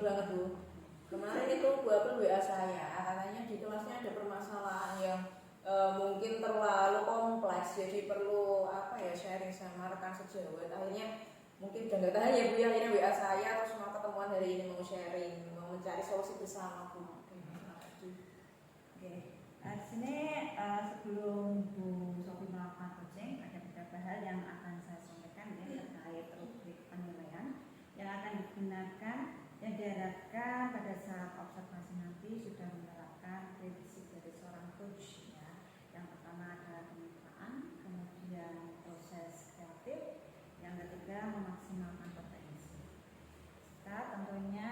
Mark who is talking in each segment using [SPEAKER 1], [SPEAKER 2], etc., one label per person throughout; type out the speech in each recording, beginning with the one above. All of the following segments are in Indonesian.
[SPEAKER 1] banget Bu. Kemarin itu Bu Apel WA saya, katanya di kelasnya ada permasalahan yang mungkin terlalu kompleks, jadi perlu sharing sama rekan sejawat. Akhirnya mungkin udah nggak tahan ya Bu, akhirnya WA saya terus mau ketemuan hari ini, mau sharing, mau mencari solusi bersama Bu.
[SPEAKER 2] Oke. Di sini sebelum Bu Sofi melakukan coaching, ada beberapa hal yang akan saya sampaikan ya terkait rubrik penilaian yang akan digunakan, yang diharapkan pada saat observasi nanti sudah menerapkan prinsip dari seorang coach ya. Yang pertama adalah kemitraan, kemudian proses kreatif, yang ketiga memaksimalkan potensi. Serta tentunya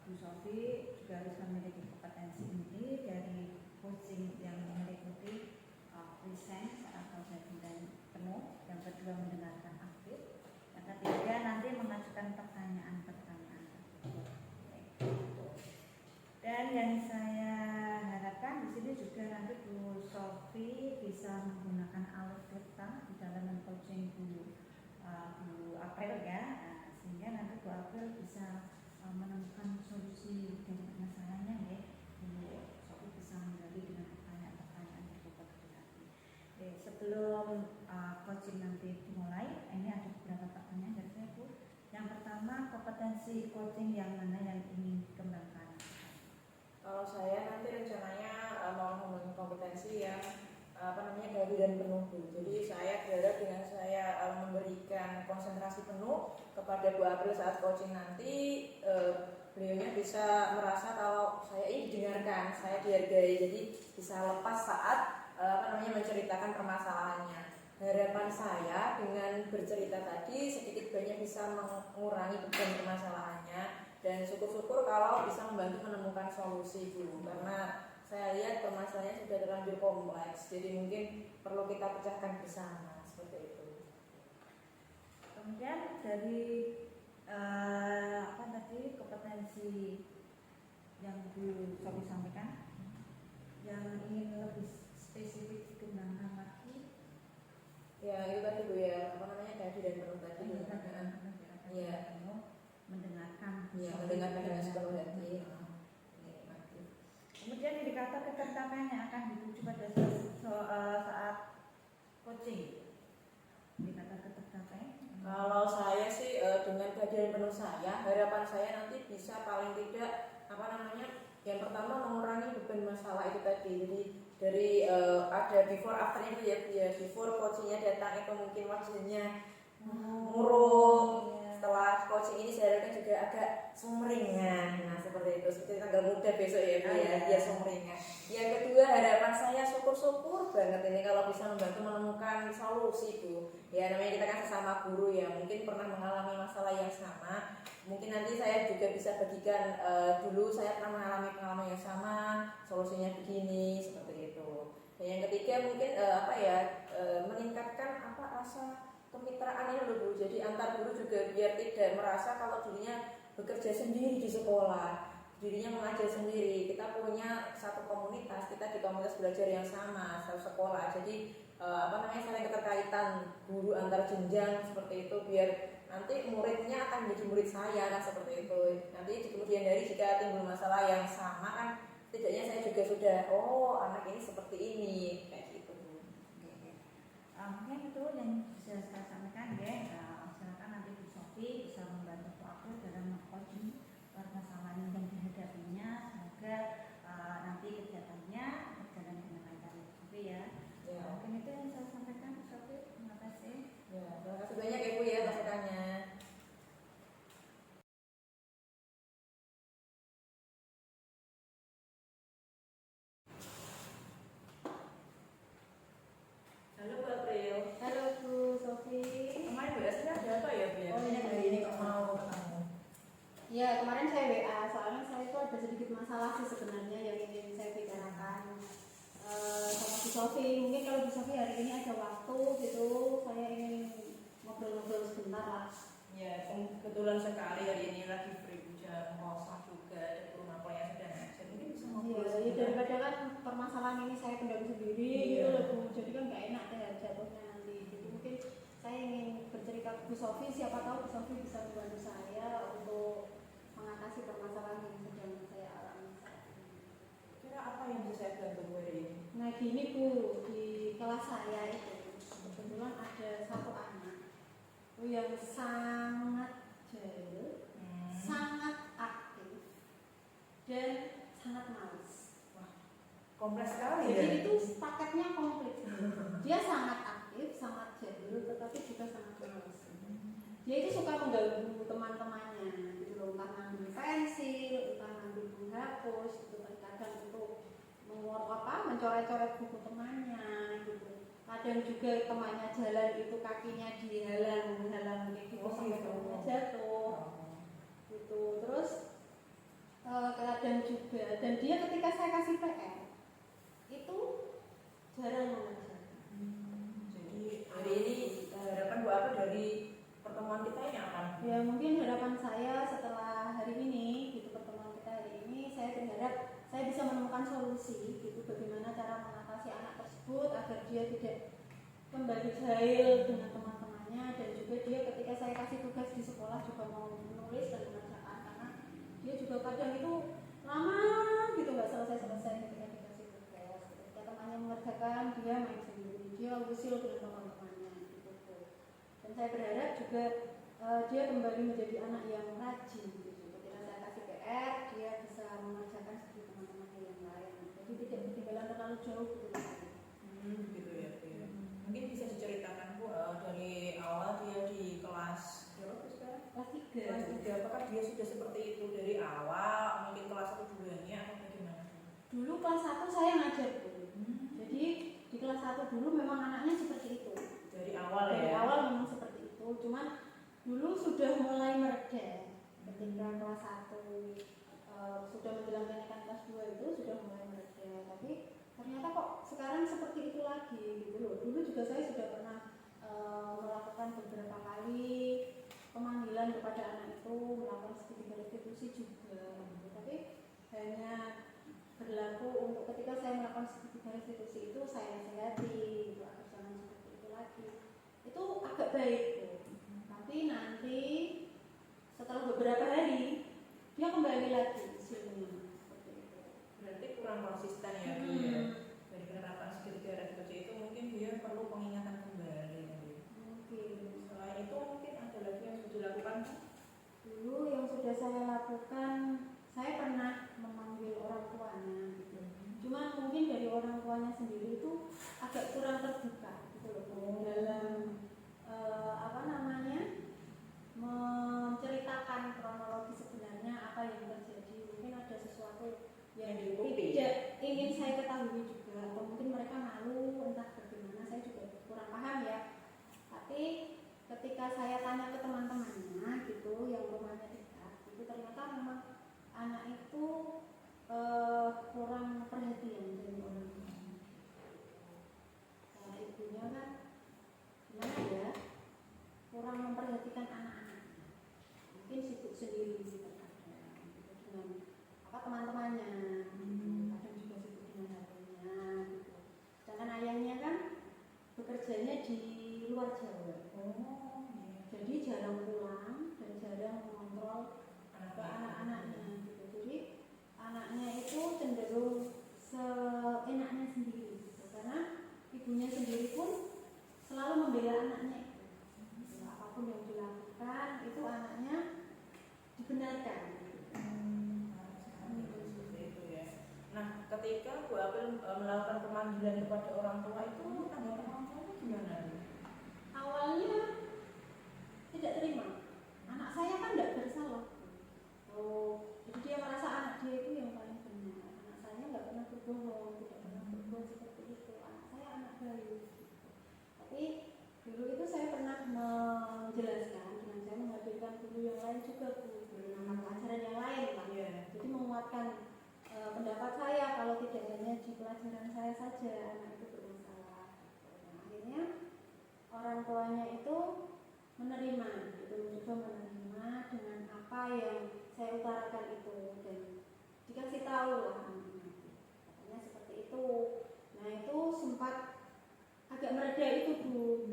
[SPEAKER 2] Bu Sofi juga harus memiliki kompetensi inti dari coaching yang meliputi present atau bagian penuh, yang kedua mendengarkan aktif, yang ketiga nanti mengajukan pertanyaan-pertanyaan. Dan yang saya harapkan di sini juga nanti Bu Sofi bisa menggunakan algoritma di dalam coaching Bu Apel ya, sehingga nanti Bu Apel bisa menemukan solusi dari masalahnya ya. Bu Sofi bisa menggali dengan pertanyaan-pertanyaan yang berarti. Sebelum coaching nanti dimulai, ini ada beberapa pertanyaan dari saya Bu. Yang pertama, kompetensi coaching yang mana yang ingin dikembangkan?
[SPEAKER 1] Kalau saya nanti rencananya mau membangun kompetensi yang gabi dan penuh Bu. Jadi saya berharap dengan saya memberikan konsentrasi penuh kepada Bu April saat coaching nanti, beliaunya bisa merasa kalau saya ini didengarkan, saya dihargai, jadi bisa lepas saat menceritakan permasalahannya. Harapan saya dengan bercerita tadi sedikit banyak bisa mengurangi beban permasalahannya, dan syukur-syukur kalau bisa membantu menemukan solusi Bu, karena saya lihat permasalahannya sudah terlanjur kompleks, jadi mungkin perlu kita pecahkan bersama seperti itu.
[SPEAKER 2] Kemudian dari kompetensi yang Bu Sofi sampaikan, yang ingin lebih spesifik dikembangkan lagi.
[SPEAKER 1] Ya itu tadi Bu ya, gaji dan penuh tadi. Iya.
[SPEAKER 2] Mendengarkan.
[SPEAKER 1] Iya, mendengarkan dengan sepenuh hati.
[SPEAKER 2] Kemudian indikator ketertarikan yang akan dituju pada saat coaching. Indikator ketertarikan.
[SPEAKER 1] Kalau saya sih dengan kajian penuh saya, harapan saya nanti bisa paling tidak yang pertama mengurangi beban masalah itu tadi. Jadi dari ada before after itu ya before coachingnya datang itu mungkin wajahnya murung. Setelah coaching ini saya harapkan juga agak sumringah. Nah seperti itu, seperti tanggal muda besok ya Bu ya, dia sumringah. Yang kedua harapan saya syukur-syukur banget ini kalau bisa membantu menemukan solusi Bu. Ya namanya kita kan sesama guru ya, mungkin pernah mengalami masalah yang sama. Mungkin nanti saya juga bisa bagikan dulu saya pernah mengalami pengalaman yang sama, solusinya begini, seperti itu. Dan yang ketiga mungkin meningkatkan rasa kemitraan ini loh Bu. Jadi antar guru juga biar tidak merasa kalau dirinya bekerja sendiri di sekolah, dirinya mengajar sendiri. Kita punya satu komunitas, kita di komunitas belajar yang sama, satu sekolah. Jadi saling keterkaitan guru antar jenjang seperti itu, biar nanti muridnya akan menjadi murid saya kan seperti itu. Nanti di kemudian hari jika timbul masalah yang sama kan setidaknya saya juga sudah anak ini seperti ini kayak gitu Bu.
[SPEAKER 2] Mungkin itu yang bisa saya sampaikan ya. Silakan nanti Bu Sofi bisa membantu aku dalam coaching permasalahan yang dihadapinya. Semoga nanti kegiatannya berjalan dengan lancar ya. Mungkin itu yang saya sampaikan Bu Sofi. Terima kasih.
[SPEAKER 1] Ya, terima kasih banyak ya Bu ya masukannya. Halo Bu April.
[SPEAKER 2] Halo Bu Sofi.
[SPEAKER 1] Kemarin WA-nya ada apa ya Bu ya?
[SPEAKER 2] Ini hari ini kok mau
[SPEAKER 1] ketemu.
[SPEAKER 3] Ya kemarin saya WA, soalnya saya itu ada sedikit masalah sih sebenarnya yang ingin saya bicarakan sama Bu Sofi. Mungkin kalau Bu Sofi hari ini ada waktu gitu, saya ingin ngobrol-ngobrol sebentar lah.
[SPEAKER 1] Ya, kebetulan sekali hari ini lagi free jam kosong juga, ada rumah klien sedang ngajar, mungkin bisa ngobrol.
[SPEAKER 3] Iya, daripada kan permasalahan ini saya pendam sendiri gitu loh Bu, jadi kan nggak enak ya jatuhnya nanti. Jadi mungkin saya ingin bercerita ke Bu Sofi, siapa tahu Bu Sofi bisa membantu saya untuk saya itu kebetulan ada satu anak yang sangat jahil, sangat aktif dan sangat malas.
[SPEAKER 1] Kompleks sekali ya.
[SPEAKER 3] Jadi itu paketnya komplit. Dia sangat aktif, sangat jahil, tetapi juga sangat malas. Dia itu suka mengganggu teman-temannya, gitu loh, entah ngambil pensil, entah ngambil penghapus, gitu kan, kadang itu mencoret-coret buku temannya, gitu. Kadang juga temannya jalan itu kakinya dihalang kayak gitu sampai temannya jatuh, gitu. Terus kadang juga, dan dia ketika saya kasih PR itu jarang mengerjakan.
[SPEAKER 1] Jadi hari ini harapan Bu apa dari pertemuan kita ini apa?
[SPEAKER 3] Ya mungkin harapan saya setelah hari ini, gitu, pertemuan kita hari ini, saya berharap saya bisa menemukan solusi, gitu, bagaimana cara mengatasi anak tersebut agar dia tidak kembali jahil dengan teman-temannya, dan juga dia ketika saya kasih tugas di sekolah juga mau menulis dan mengerjakan, karena dia juga kadang itu lama gitu nggak selesai ketika dikasih tugas. Ketika temannya mengerjakan, dia main sendiri, dia usil dengan teman-temannya, gitu. Dan saya berharap juga dia kembali menjadi anak yang rajin, gitu. Ketika saya kasih PR, dia bisa mengerjakan seperti teman-teman yang lain. Jadi tidak ketinggalan terlalu jauh gitu.
[SPEAKER 1] Gitu ya. Mungkin bisa diceritakan Bu dari awal dia di kelas berapa sekarang?
[SPEAKER 3] Kelas 3.
[SPEAKER 1] Kelas 3. Apakah dia sudah seperti itu dari awal? Mungkin kelas 1 dulunya atau bagaimana?
[SPEAKER 3] Dulu kelas 1 saya ngajar dulu. Jadi di kelas 1 dulu memang anaknya seperti itu.
[SPEAKER 1] Dari awal ya.
[SPEAKER 3] Dari awal memang seperti itu. Cuman dulu sudah mulai mereda. Ketika kelas 1 sudah menjelang kenaikan kelas 2 itu sudah mulai mereda. Tapi ternyata kok sekarang seperti itu lagi gitu loh. Dulu juga saya sudah pernah melakukan beberapa kali pemanggilan kepada anak itu, melakukan sedikit restitusi juga gitu. Tapi hanya berlaku untuk ketika saya melakukan sedikit restitusi itu saya nasihati gitu, agar jangan seperti itu lagi. Itu agak baik gitu. Tapi nanti setelah beberapa hari dia kembali lagi hasilnya seperti itu.
[SPEAKER 1] Berarti kurang konsisten ya Bu ya. Dari penerapan segitiga restitusi itu mungkin dia perlu pengingatan kembali.
[SPEAKER 3] Mungkin.
[SPEAKER 1] Selain itu mungkin ada lagi yang sudah dilakukan?
[SPEAKER 3] Dulu yang sudah saya lakukan, saya pernah memanggil orang tuanya gitu. Cuma mungkin dari orang tuanya sendiri itu agak kurang terbuka gitu loh, dalam menceritakan kronologi sebenarnya apa yang terjadi. Mungkin ada sesuatu yang tidak ingin saya ketahui juga, atau mungkin mereka malu, entah bagaimana, saya juga kurang paham ya. Tapi ketika saya tanya ke teman-temannya gitu, yang rumahnya dekat, itu ternyata memang anak itu kurang perhatian dari orang tuanya. Karena ibunya kan gimana ya, kurang memperhatikan anak-anak. Mungkin sibuk sendiri gitu, dengan teman-temannya, kadang juga sibuk dengan HP-nya gitu. Sedangkan ayahnya kan bekerjanya di luar Jawa. Jadi jarang pulang dan jarang mengontrol ke anak-anaknya gitu. Jadi anaknya itu cenderung seenaknya sendiri gitu. Karena ibunya sendiri pun selalu membela anaknya itu. Apapun yang dilakukan itu anaknya dibenarkan.
[SPEAKER 1] Seperti itu ya. Nah, ketika Bu April melakukan pemanggilan kepada orang tua itu tanggapan orang tua gimana?
[SPEAKER 3] Awalnya tidak terima. Anak saya kan tidak bersalah. Jadi dia merasa anak dia itu yang paling benar. Anak saya nggak pernah berbohong, tidak pernah berbuat seperti itu. Anak saya anak baik. Tapi dulu itu saya pernah menjelaskan dengan saya menghadirkan guru yang lain juga, menggunakan pelajaran yang lain lah. Jadi menguatkan pendapat saya kalau tidak hanya di pelajaran saya saja anak itu bermasalah. Nah, akhirnya orang tuanya itu menerima, gitu, mencoba menerima dengan apa yang saya utarakan itu, dan dikasih tahu lah katanya seperti itu. Nah itu sempat agak mereda itu Bu,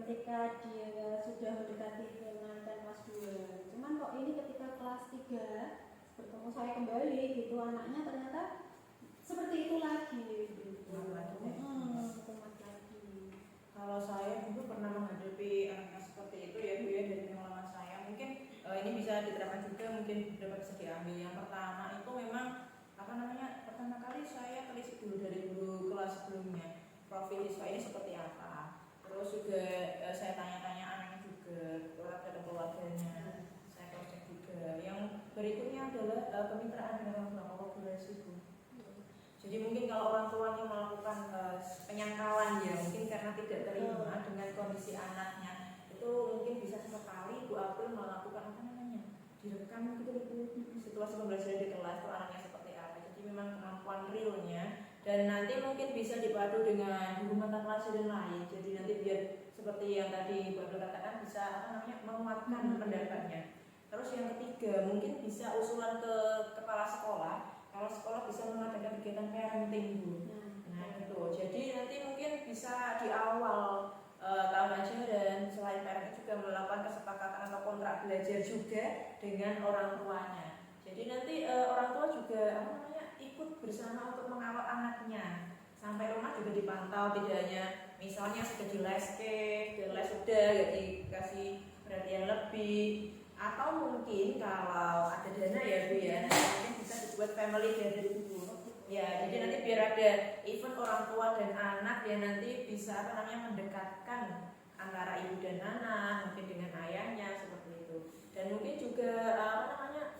[SPEAKER 3] ketika dia sudah mendekati kenaikan kelas 2. Cuman kok ini ketika kelas 3 bertemu saya kembali gitu, anaknya ternyata seperti itu lagi gitu. Kumat lagi.
[SPEAKER 1] Kalau saya dulu pernah menghadapi anak seperti itu ya Bu ya, dari pengalaman saya mungkin ini bisa diterapkan juga, mungkin beberapa bisa diambil. Yang pertama itu memang pertama kali saya telisik dulu dari guru kelas sebelumnya, profil siswa ini seperti apa. Terus juga saya tanya-tanya anaknya juga, keluarganya, saya cross check juga. Yang berikutnya adalah kemitraan dengan orang tua, kolaborasi Bu. Jadi mungkin kalau orang tuanya melakukan penyangkalan ya, mungkin karena tidak terima dengan kondisi anaknya, itu mungkin bisa sesekali Bu April melakukan direkam gitu situasi pembelajaran di kelas itu anaknya seperti apa. Jadi memang kemampuan realnya, dan nanti mungkin bisa dipadu dengan guru mata pelajaran lain. Jadi nanti biar seperti yang tadi Bu April katakan, bisa menguatkan pendapatnya. Terus yang ketiga mungkin bisa usulan ke kepala sekolah. Kalau sekolah bisa mengadakan kegiatan parenting Bu. Nah itu, jadi nanti mungkin bisa di awal tahun ajaran selain parenting juga melakukan kesepakatan atau kontrak belajar juga dengan orang tuanya. Jadi nanti orang tua juga ikut bersama untuk mengawal anaknya. Sampai rumah juga dipantau, tidak hanya misalnya sudah di les les udah ya dikasih perhatian lebih. Atau mungkin kalau ada dana ya Bu ya, mungkin bisa dibuat family gathering Bu. Ya, jadi nanti biar ada event orang tua dan anak ya, nanti bisa mendekatkan antara ibu dan anak, mungkin dengan ayahnya seperti itu. Dan mungkin juga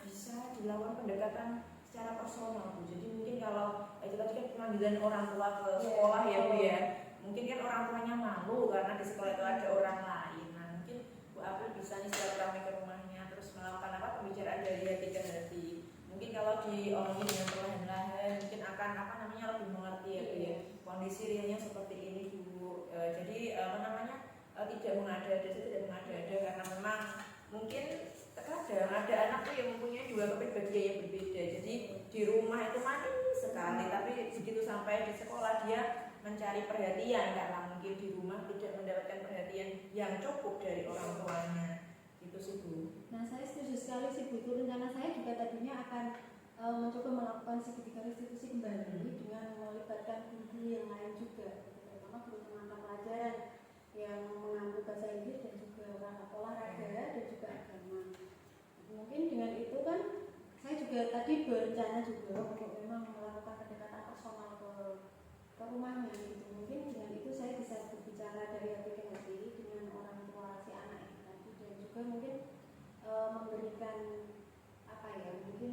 [SPEAKER 1] bisa dilakukan pendekatan secara personal Bu. Jadi mungkin kalau itu tadi kan pemanggilan orang tua ke sekolah ya Bu ya. Mungkin kan orang tuanya malu karena di sekolah itu ada orang lain. Nah, mungkin Bu April bisa nih silaturahmi ke rumahnya, terus melakukan pembicaraan dari hati ke hati. Mungkin kalau diomongin dengan perlahan-lahan mungkin akan lebih mengerti ya Bu ya, kondisi realnya seperti ini Bu. Jadi tidak mengada-ada karena memang mungkin terkadang ada anak tuh yang mempunyai dua kepribadian yang berbeda. Jadi di rumah itu manis sekali, tapi begitu sampai di sekolah dia mencari perhatian karena mungkin di rumah tidak mendapatkan perhatian yang cukup dari orang tuanya. Gitu sih Bu.
[SPEAKER 3] Nah, saya setuju sekali sih Bu. Rencana saya juga tadinya akan mencoba melakukan segitiga restitusi kembali dengan melibatkan guru yang lain juga, terutama guru pengantar pelajaran yang mengambil bahasa Inggris dan juga olahraga dan juga agama. Mungkin dengan itu kan saya juga tadi berencana juga untuk memang melakukan pendekatan personal ke rumahnya gitu. Mungkin dengan itu saya bisa berbicara dari hati ke hati dengan orang tua si anak itu tadi, dan juga mungkin memberikan mungkin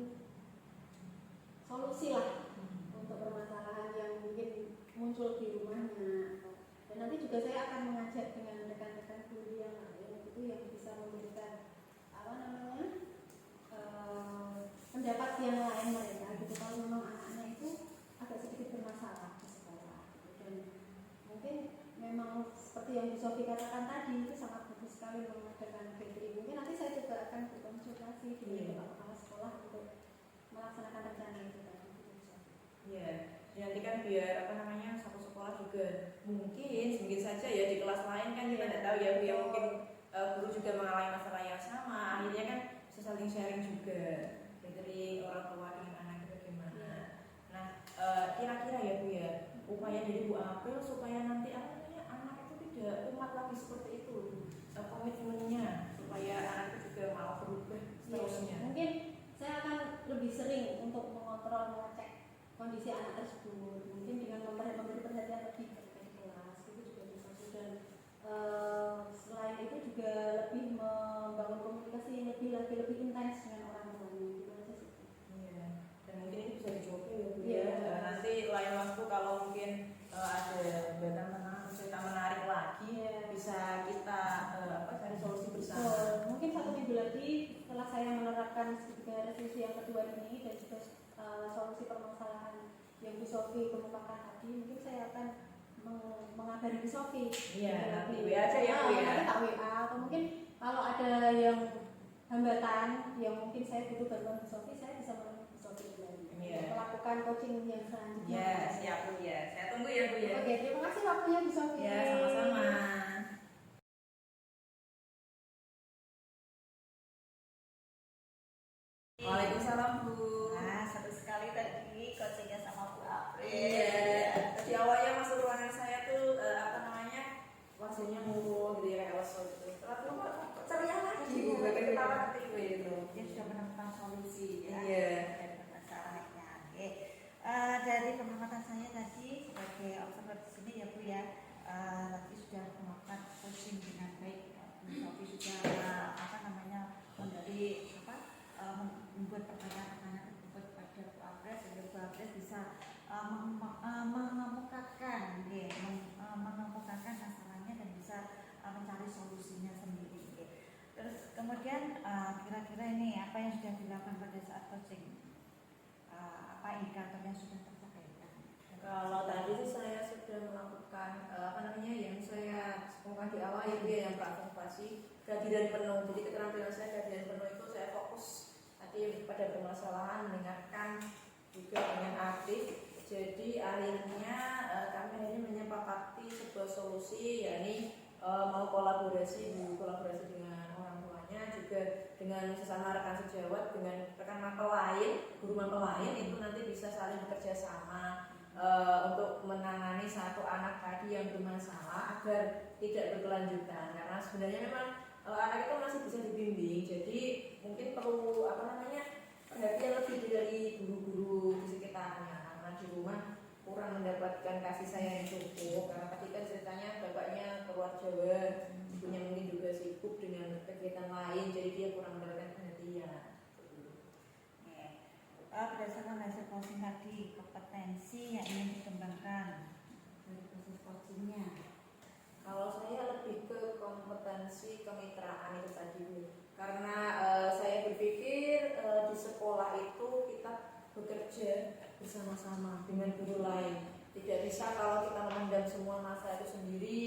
[SPEAKER 3] solusi lah untuk permasalahan yang mungkin muncul di rumahnya. Dan nanti juga saya akan mengajak dengan rekan-rekan guru yang lain itu yang bisa memberikan pendapat yang lain mereka gitu, kalau memang anak-anak itu agak sedikit bermasalah di sekolah gitu. Dan mungkin memang seperti yang Bu Sofi katakan tadi, itu sangat bagus sekali mengadakan gathering. Mungkin nanti saya juga akan berkonsultasi dengan kepala sekolah untuk melaksanakan rencana itu tadi.
[SPEAKER 1] Iya, nanti kan biar satu sekolah juga mungkin saja ya di kelas lain kan kita tidak tahu ya Bu ya, mungkin guru juga mengalami masalah yang sama, akhirnya kan bisa saling sharing juga dari orang tua dengan anak itu bagaimana. Nah, kira-kira ya Bu ya, upaya dari Bu April supaya nanti anak itu tidak umat lagi seperti itu, komitmennya supaya anak itu juga mau berubah seterusnya.
[SPEAKER 3] Mungkin saya akan lebih sering untuk mengontrol, mengecek kondisi anak tersebut, mungkin dengan memberi perhatian lebih ketika di kelas itu juga bisa. Dan selain itu juga lebih membangun komunikasi yang lebih intens dengan orang tuanya gitu aja sih.
[SPEAKER 1] Iya, dan mungkin ini bisa dicoba ya Bu
[SPEAKER 3] ya.
[SPEAKER 1] Nanti lain waktu kalau mungkin ada hambatan cerita menarik lagi bisa kita cari solusi bersama.
[SPEAKER 3] Mungkin 1 minggu lagi setelah saya menerapkan segitiga restitusi yang kedua ini dan juga solusi permasalahan yang Bu Sofi kemukakan tadi, mungkin saya akan mengabari Bu Sofi.
[SPEAKER 1] Iya, nanti WA aja ya Bu ya.
[SPEAKER 3] Nanti tak WA, atau mungkin kalau ada yang hambatan yang mungkin saya butuh bantuan Bu Sofi, saya bisa menemui Bu Sofi lagi. Melakukan coaching yang selanjutnya.
[SPEAKER 1] Iya, siap Bu ya. Saya tunggu ya Bu ya.
[SPEAKER 3] Oke, terima kasih waktunya Bu Sofi.
[SPEAKER 1] Ya, sama-sama. Waalaikumsalam Bu.
[SPEAKER 2] Nah, seru sekali tadi coachingnya sama Bu April.
[SPEAKER 1] Iya. Di awalnya masuk ruangan saya tuh
[SPEAKER 2] sudah menemukan solusi ya
[SPEAKER 1] Iya.
[SPEAKER 2] dari masalahnya. Oke. Dari pengamatan saya tadi sebagai observer di sini ya Bu ya, tadi sudah melakukan coaching dengan baik. Bu Sofi sudah memberi membuat pertanyaan-pertanyaan tersebut pada Bu Apres sehingga Bu Apres bisa mengemukakan masalahnya dan bisa mencari solusinya sendiri. Terus kemudian kira-kira ini apa yang sudah dilakukan pada saat coaching? Apa indikator yang sudah tercapai?
[SPEAKER 1] Kalau tadi sih saya sudah melakukan yang saya sebutkan di awal itu ya yang observasi kehadiran penuh. Jadi keterampilan saya kehadiran penuh itu saya fokus tadi pada permasalahan, mendengarkan juga dengan aktif. Jadi akhirnya kami ini menyepakati sebuah solusi, yakni mau kolaborasi dengan orang tuanya, juga dengan sesama rekan sejawat, dengan rekan mapel lain, guru mapel lain itu nanti bisa saling bekerja sama untuk menangani satu anak tadi yang bermasalah agar tidak berkelanjutan. Karena sebenarnya memang anak itu masih bisa dibimbing, jadi mungkin perlu perhatian lebih dari guru-guru di sekitarnya, karena di rumah kurang mendapatkan kasih sayang yang cukup. Karena ketika ceritanya bapaknya keluar Jawa, ibunya mungkin juga sibuk dengan kegiatan lain, jadi dia kurang mendapatkan perhatian.
[SPEAKER 2] Berdasarkan hasil coaching tadi, kompetensi yang ingin dikembangkan dari proses coachingnya.
[SPEAKER 1] Kalau saya lebih ke kompetensi kemitraan itu tadi Bu. Karena saya berpikir di sekolah itu kita bekerja bersama-sama dengan guru lain. Tidak bisa kalau kita memendam semua masa itu sendiri.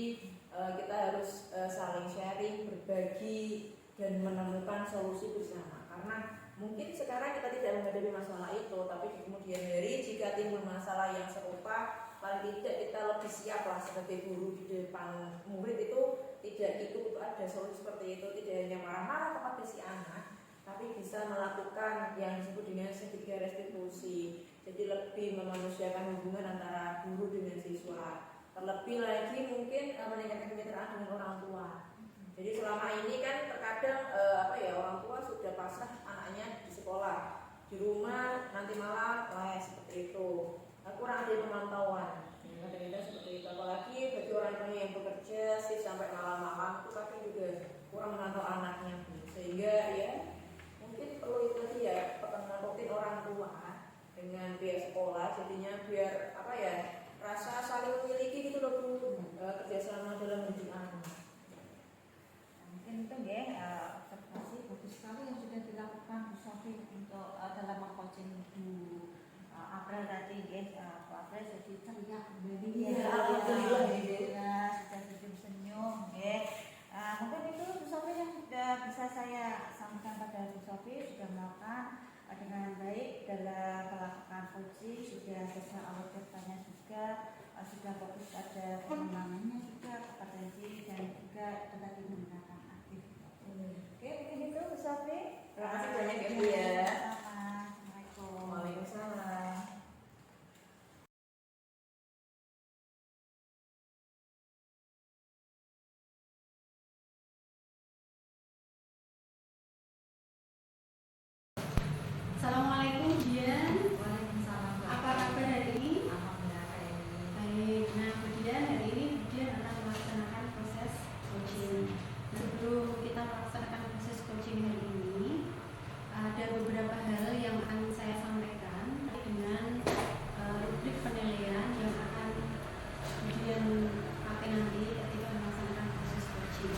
[SPEAKER 1] Kita harus saling sharing, berbagi, dan menemukan solusi bersama. Karena mungkin sekarang kita tidak menghadapi masalah itu, tapi di kemudian hari jika timbul masalah yang serupa, paling tidak kita lebih siap lah sebagai guru di depan murid itu tidak ikut ada solusi seperti itu, tidak hanya marah-marah kepada si anak, tapi bisa melakukan yang disebut dengan segitiga restitusi. Jadi lebih memanusiakan hubungan antara guru dengan siswa. Terlebih lagi mungkin meningkatkan kemitraan dengan orang tua. Jadi selama ini kan terkadang orang tua sudah pasrah anaknya di sekolah, di rumah nanti malam seperti itu. Kurang ada pemantauan. Kadang-kadang seperti itu. Apalagi bagi orang tua yang bekerja sih sampai malam-malam itu kadang juga kurang memantau anaknya. Sehingga ya mungkin perlu itu tadi ya pertemuan rutin orang tua dengan pihak sekolah. Jadinya biar rasa saling memiliki gitu loh Bu, kerjasama dalam mendidik anak.
[SPEAKER 2] Mungkin itu ya observasi bagus sekali yang sudah dilakukan Bu Sofi untuk dalam meng-coaching Bu April tadi Bu April jadi ceria kembali
[SPEAKER 1] Alhamdulillah
[SPEAKER 2] sudah senyum-senyum mungkin itu Bu Sofi yang sudah bisa saya sampaikan pada Bu Sofi, sudah melakukan dengan baik dalam melakukan coaching, sudah bisa awal bertanya juga, sudah fokus pada pengembangannya juga, kompetensi dan juga tadi menggunakan aktif. Oke, mungkin itu Bu Sofi.
[SPEAKER 1] Terima kasih banyak ya Bu ya.
[SPEAKER 2] Assalamualaikum.
[SPEAKER 1] Waalaikumsalam.
[SPEAKER 3] Assalamualaikum Dian.
[SPEAKER 2] Waalaikumsalam.
[SPEAKER 3] Apa kabar hari ini?
[SPEAKER 2] Alhamdulillah hari ini.
[SPEAKER 3] Baik. Nah, Bu Dian, hari ini Bu Dian akan melaksanakan proses coaching. Sebelum kita melaksanakan proses coaching hari ini, ada beberapa hal yang akan saya sampaikan dengan rubrik penilaian yang akan Bu Dian pakai nanti ketika melaksanakan proses coaching.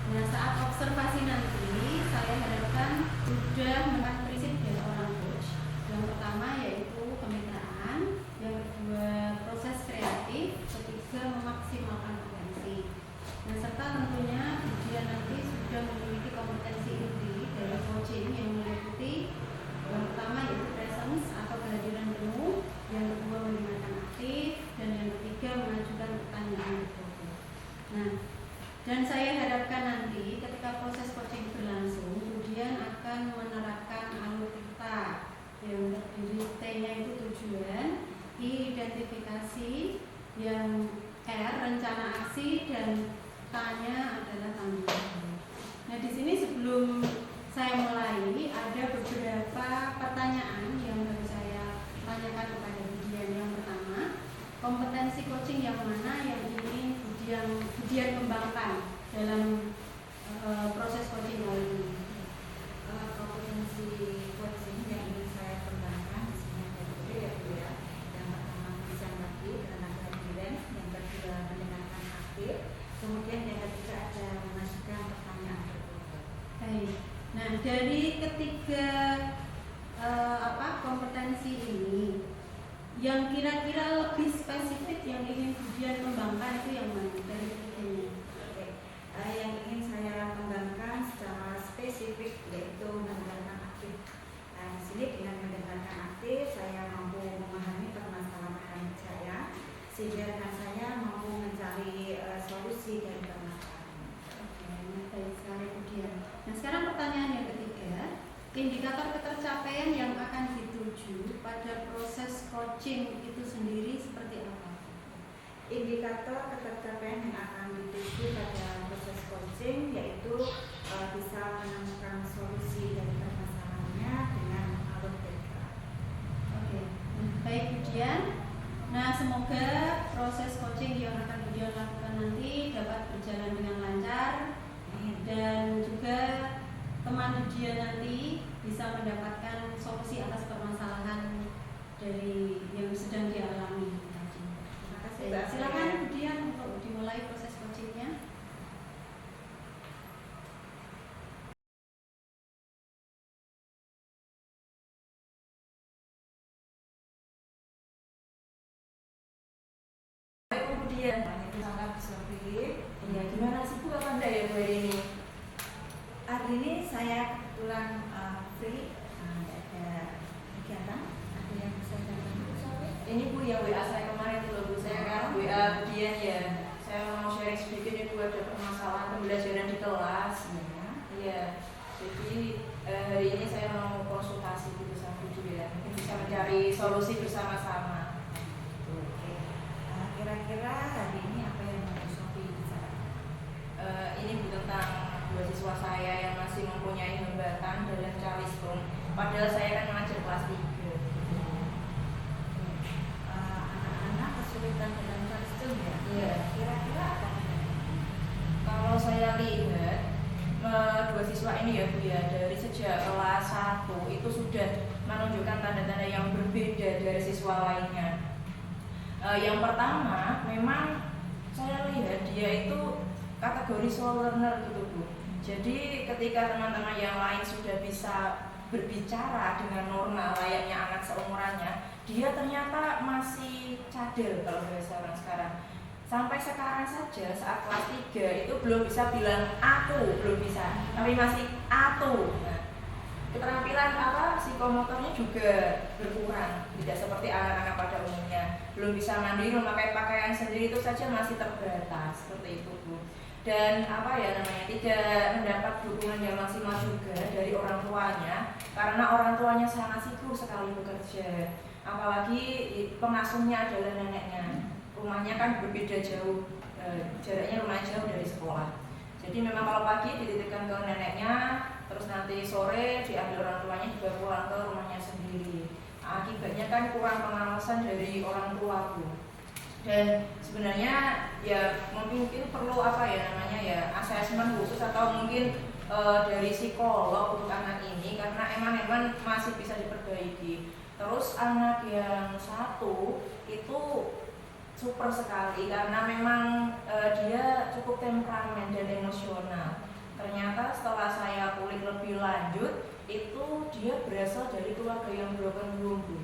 [SPEAKER 3] Nah, saat observasi nanti, saya harapkan sudah menemukan prinsip dari orang coach. Yang pertama yaitu kemitraan, yang kedua proses kreatif, ketiga memaksimalkan potensi. Nah, serta tentunya ujian nanti sudah memiliki kompetensi inti dari coaching yang meliputi yang pertama yaitu presence atau kehadiran penuh, yang kedua mendengarkan aktif, dan yang ketiga mengajukan pertanyaan. Nah, dan saya harapkan nanti ketika proses coaching berlangsung, kemudian akan menerapkan alur kita yang terdiri T-nya itu tujuan, I identifikasi, yang R rencana aksi, dan K-nya adalah tanggung jawab. Nah, di sini sebelum saya mulai, ada beberapa pertanyaan yang harus saya tanyakan kepada Budian. Yang pertama, kompetensi coaching yang mana yang ingin Budian kembangkan dalam proses coaching kali ini?
[SPEAKER 2] Kompetensi coaching yang ingin saya kembangkan di sini ada dua ya Bu ya. Yang pertama bisa ngerti dengan confidence, yang kedua mendengarkan aktif, kemudian yang ketiga ada mengajukan pertanyaan tertutup.
[SPEAKER 3] Baik. Nah, dari ketiga kompetensi ini, yang kira-kira lebih spesifik yang ingin Budian kembangkan itu yang mana dari ketiganya?
[SPEAKER 2] Oke. Yang ingin saya kembangkan secara spesifik yaitu mendengarkan aktif. Di sini dengan mendengarkan aktif saya mampu memahami permasalahan saya sehingga dengan saya mampu mencari solusi dari permasalahan.
[SPEAKER 3] Oke, baik sekali Budian. Nah, sekarang pertanyaan yang ketiga, indikator ketercapaian yang akan dituju pada proses coaching itu sendiri seperti apa?
[SPEAKER 2] Indikator ketercapaian yang akan dituju pada proses coaching yaitu bisa menemukan solusi dari permasalahannya dengan alur background.
[SPEAKER 3] Oke, baik Budian. Nah, semoga proses coaching yang akan Budian lakukan nanti dapat berjalan dengan lancar dan juga teman Budian nanti bisa mendapatkan solusi atas permasalahan dari yang sedang dialami tadi.
[SPEAKER 2] Terima kasih
[SPEAKER 3] Baik,
[SPEAKER 2] Mbak.
[SPEAKER 3] silakan Budian untuk dimulai proses coachingnya.
[SPEAKER 1] Kemudian sangat seperti ya gimana sih Bu apa enggak ya Bu hari ini?
[SPEAKER 2] Hari ini saya kebetulan free, tidak ada kegiatan, ada yang bisa saya bantu.
[SPEAKER 1] Ini Bu yang WA saya kemarin itu loh Bu, saya kan WA Budian ya. Saya mau sharing sedikit ya Bu, ada permasalahan pembelajaran di kelas. Iya. Jadi hari ini saya mau konsultasi gitu sama Budian, mungkin bisa mencari solusi bersama-sama.
[SPEAKER 2] Kira-kira hari ini apa yang mau Sophie bicarakan?
[SPEAKER 1] Ini Bu tentang dua siswa saya yang masih mempunyai hambatan dalam calistung. Padahal saya kan mengajar kelas 3.
[SPEAKER 2] Anak-anak kesulitan dalam calistung ya?
[SPEAKER 1] Iya.
[SPEAKER 2] Kira-kira apa?
[SPEAKER 1] Kalau saya lihat dua siswa ini ya Bu ya, dari sejak kelas 1 itu sudah menunjukkan tanda-tanda yang berbeda dari siswa lainnya. Yang pertama, memang saya lihat dia itu kategori slow learner gitu Bu. Jadi ketika teman-teman yang lain sudah bisa berbicara dengan normal layaknya anak seumurannya, dia ternyata masih cadel kalau bahasa orang sekarang. Sampai sekarang saja saat kelas 3 itu belum bisa bilang aku, belum bisa, tapi masih aku. Nah, keterampilan psikomotornya juga berkurang, tidak seperti anak-anak pada umumnya. Belum bisa mandiri memakai pakaian sendiri itu saja masih terbatas seperti itu Bu. Dan tidak mendapat dukungan yang maksimal juga dari orang tuanya karena orang tuanya sangat sibuk sekali bekerja. Apalagi pengasuhnya adalah neneknya. Rumahnya kan berbeda jauh, jaraknya lumayan jauh dari sekolah. Jadi memang kalau pagi dititipkan ke neneknya, terus nanti sore diambil orang tuanya juga pulang ke rumahnya sendiri. Akibatnya kan kurang pengawasan dari orang tua Bu. Dan sebenarnya ya mungkin perlu asesmen khusus atau mungkin dari psikolog untuk anak ini karena emang masih bisa diperbaiki. Terus anak yang satu itu super sekali karena memang dia cukup temperamen dan emosional. Ternyata setelah saya kulik lebih lanjut itu dia berasal dari keluarga yang broken home Bu.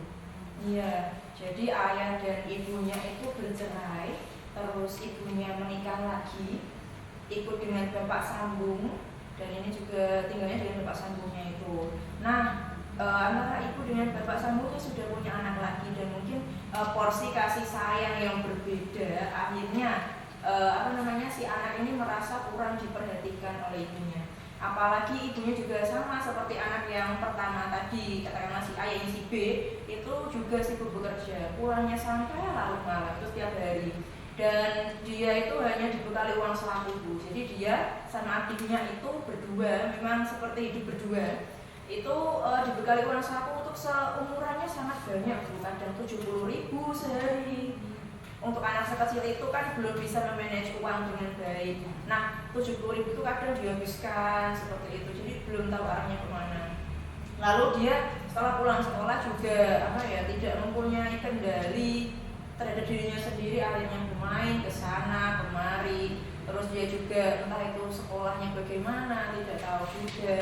[SPEAKER 1] Iya, jadi ayah dan ibunya itu bercerai, terus ibunya menikah lagi, ikut dengan bapak sambung, dan ini juga tinggalnya dengan bapak sambungnya itu. Nah, antara ibu dengan bapak sambungnya sudah punya anak lagi dan mungkin porsi kasih sayang yang berbeda, akhirnya si anak ini merasa kurang diperhatikan oleh ibunya. Apalagi ibunya juga sama seperti anak yang pertama tadi, katakanlah si A yang si B itu juga sibuk bekerja, pulangnya sampai larut malam itu setiap hari. dan dia itu hanya dibekali uang saku Bu. Jadi dia sama adiknya itu berdua memang seperti hidup berdua itu dibekali uang saku untuk seumurannya sangat banyak Bu, kadang 70.000 sehari. Untuk anak sekecil itu kan belum bisa memanage uang dengan baik. Nah 70.000 itu kadang dihabiskan seperti itu, jadi belum tahu arahnya kemana. Lalu dia setelah pulang sekolah juga tidak mempunyai kendali terhadap dirinya sendiri, akhirnya bermain ke sana kemari. Terus dia juga entah itu sekolahnya bagaimana tidak tahu juga.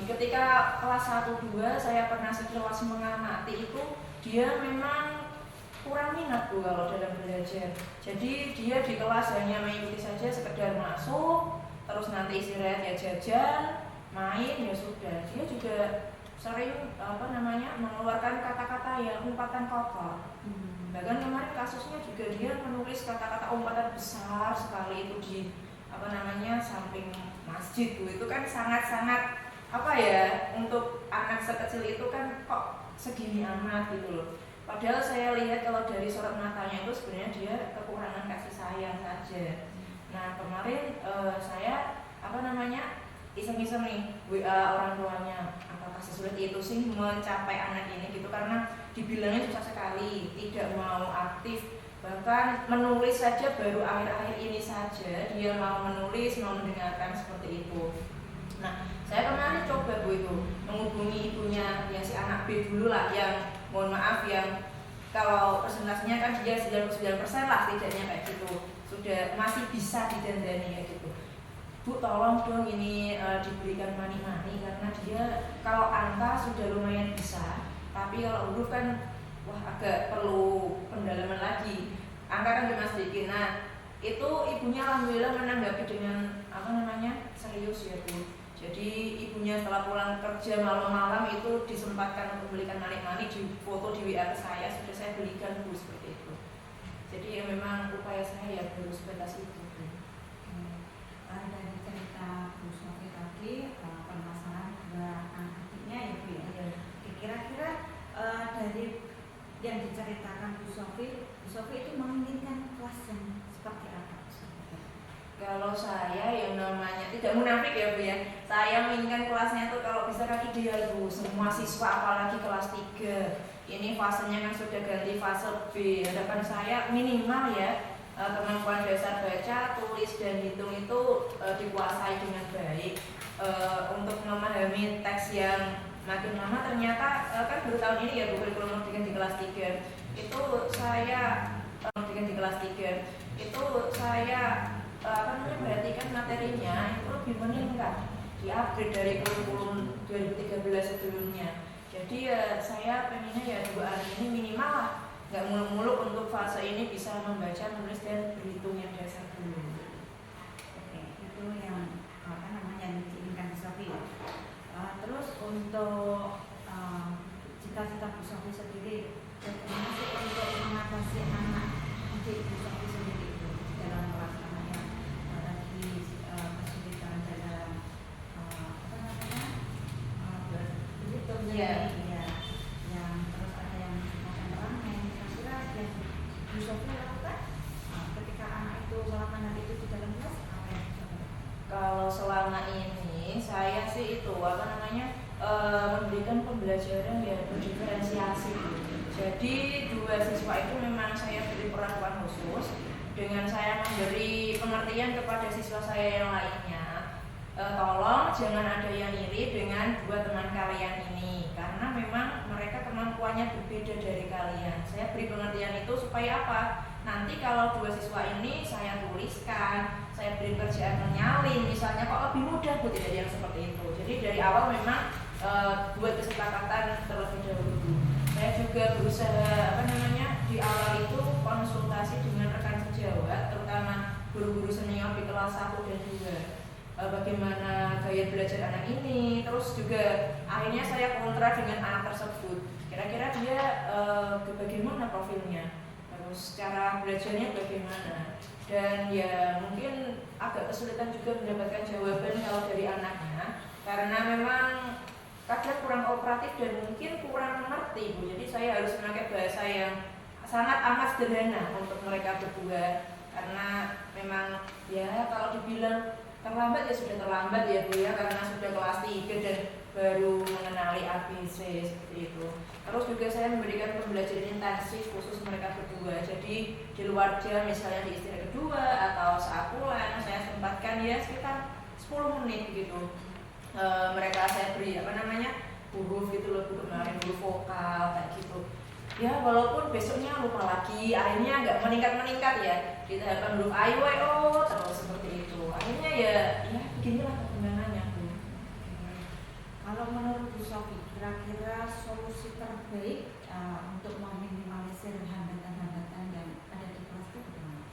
[SPEAKER 1] Ketika kelas 1-2 saya pernah sekilas mengamati itu dia memang kurang minat Bu kalau dalam belajar. Jadi dia di kelas hanya mengikuti saja, sekedar masuk, terus nanti istirahat ya jajan, main ya sudah. Dia juga sering mengeluarkan kata-kata yang umpatan kotor. Bahkan kemarin kasusnya juga dia menulis kata-kata umpatan besar sekali itu di samping masjid Bu. Itu kan sangat-sangat untuk anak sekecil itu kan kok segini amat gitu loh. Padahal saya lihat kalau dari sorot matanya itu sebenarnya dia kekurangan kasih sayang saja. Nah kemarin saya iseng-iseng nih WA orang tuanya, apakah sesulit itu sih mencapai anak ini gitu, karena dibilangnya susah sekali, tidak mau aktif, bahkan menulis saja baru akhir-akhir ini saja dia mau menulis, mau mendengarkan seperti itu. Nah saya kemarin coba Bu itu menghubungi ibunya yang si anak B dulu lah, yang mohon maaf yang kalau persentasenya kan dia 99% lah setidaknya kayak gitu, sudah masih bisa didandani kayak gitu. Bu tolong dong ini diberikan mani-mani, karena dia kalau angka sudah lumayan bisa, tapi kalau huruf kan agak perlu pendalaman lagi. Angka kan cuma sedikit. Nah itu ibunya alhamdulillah menanggapi dengan serius ya Bu. Jadi ibunya setelah pulang kerja malam-malam itu disempatkan untuk belikan mani-mani, di foto di WA ke saya, sudah saya belikan Bu seperti itu. Jadi ya memang upaya saya ya baru sebatas itu Bu.
[SPEAKER 2] Dari cerita Bu Sofi tadi permasalahan dua anak adiknya ya Bu ya. Kira-kira dari yang diceritakan Bu Sofi itu menginginkan kelas yang seperti apa?
[SPEAKER 1] Kalau saya yang namanya tidak munafik ya Bu ya, saya menginginkan kelasnya itu kalau bisa kan ideal Bu, semua siswa apalagi kelas 3 ini fasenya kan sudah ganti fase B. Harapan saya minimal ya kemampuan dasar baca, tulis dan hitung itu dikuasai dengan baik. Untuk memahami teks yang makin lama ternyata kan baru tahun ini ya Bu kurikulum pendidikan di kelas 3 itu saya di kelas 3 itu saya perhatikan materinya itu lebih meningkat, di-upgrade dari kurikulum 2013 sebelumnya. Jadi saya pengennya ya 2 hari ini minimal lah, nggak muluk-muluk untuk fase ini bisa membaca, menulis dan berhitung yang dasar dulu.
[SPEAKER 2] Oke, itu yang yang diinginkan Bu Sofi. Terus untuk cita-cita Bu Sofi sendiri, bagaimana sih untuk mengatasi anak didik Bu Sofi sendiri itu dalam kelas kesulitan dalam berhitung ya, yang terus ada yang makan ramen. Kira-kira yang Bu Sofi lakukan ketika anak itu melakukan hal itu di dalam kelas apa yang bisa dilakukan?
[SPEAKER 1] Kalau selama ini saya sih itu memberikan pembelajaran yang berdiferensiasi. Jadi 2 siswa itu memang saya beri perlakuan khusus dengan saya memberi pengertian kepada siswa saya yang lainnya. Tolong jangan ada yang iri dengan 2 teman kalian ini, karena memang mereka kemampuannya berbeda dari kalian. Saya beri pengertian itu supaya apa? Nanti kalau 2 siswa ini saya tuliskan, saya beri kerjaan menyalin misalnya, kok lebih mudah Bu, tidak yang seperti itu. Jadi dari awal memang buat kesepakatan terlebih dahulu. Saya juga berusaha di awal itu konsultasi dengan rekan sejawat, terutama guru-guru senior di kelas 1 dan 2, bagaimana gaya belajar anak ini. Terus juga akhirnya saya kontra dengan anak tersebut, kira-kira dia bagaimana profilnya, terus cara belajarnya bagaimana. Dan ya mungkin agak kesulitan juga mendapatkan jawaban kalau dari anaknya, karena memang kadang kurang kooperatif dan mungkin kurang mengerti Bu. Jadi saya harus memakai bahasa yang sangat amat sederhana untuk mereka berdua, karena memang ya kalau dibilang terlambat ya sudah terlambat ya Bu ya, karena sudah kelas 3 dan baru mengenali ABC seperti itu. Terus juga saya memberikan pembelajaran intensif khusus mereka berdua, jadi di luar jam misalnya di istirahat kedua atau saat pulang saya sempatkan ya sekitar 10 menit gitu. Mereka saya beri huruf gitu loh, huruf vokal kayak gitu ya, walaupun besoknya lupa lagi, akhirnya nggak meningkat ya, ditahan huruf ayo terus seperti itu, akhirnya ya beginilah perkembangannya Bu.
[SPEAKER 2] Kalau menurut Bu Sofi, kira-kira solusi terbaik untuk meminimalisir hambatan-hambatan yang ada di kelas itu bagaimana?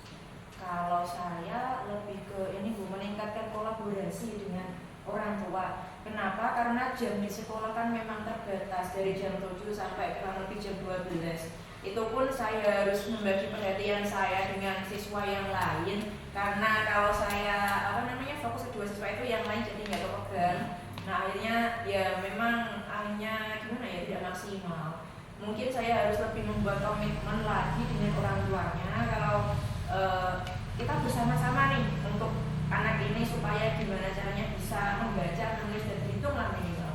[SPEAKER 1] Kalau saya lebih ke ini Bu, meningkatkan kolaborasi dengan orang tua. Kenapa? Karena jam di sekolah kan memang terbatas dari jam 7 sampai kurang lebih jam 12. Itu pun saya harus membagi perhatian saya dengan siswa yang lain, karena kalau saya fokus ke 2 siswa itu yang lain jadi nggak kepegang. Nah akhirnya ya memang gimana ya, tidak maksimal. Mungkin saya harus lebih membuat komitmen lagi dengan orang tuanya kalau kita bersama-sama nih untuk anak ini supaya gimana caranya bisa membaca, menulis dan berhitung lah minimal.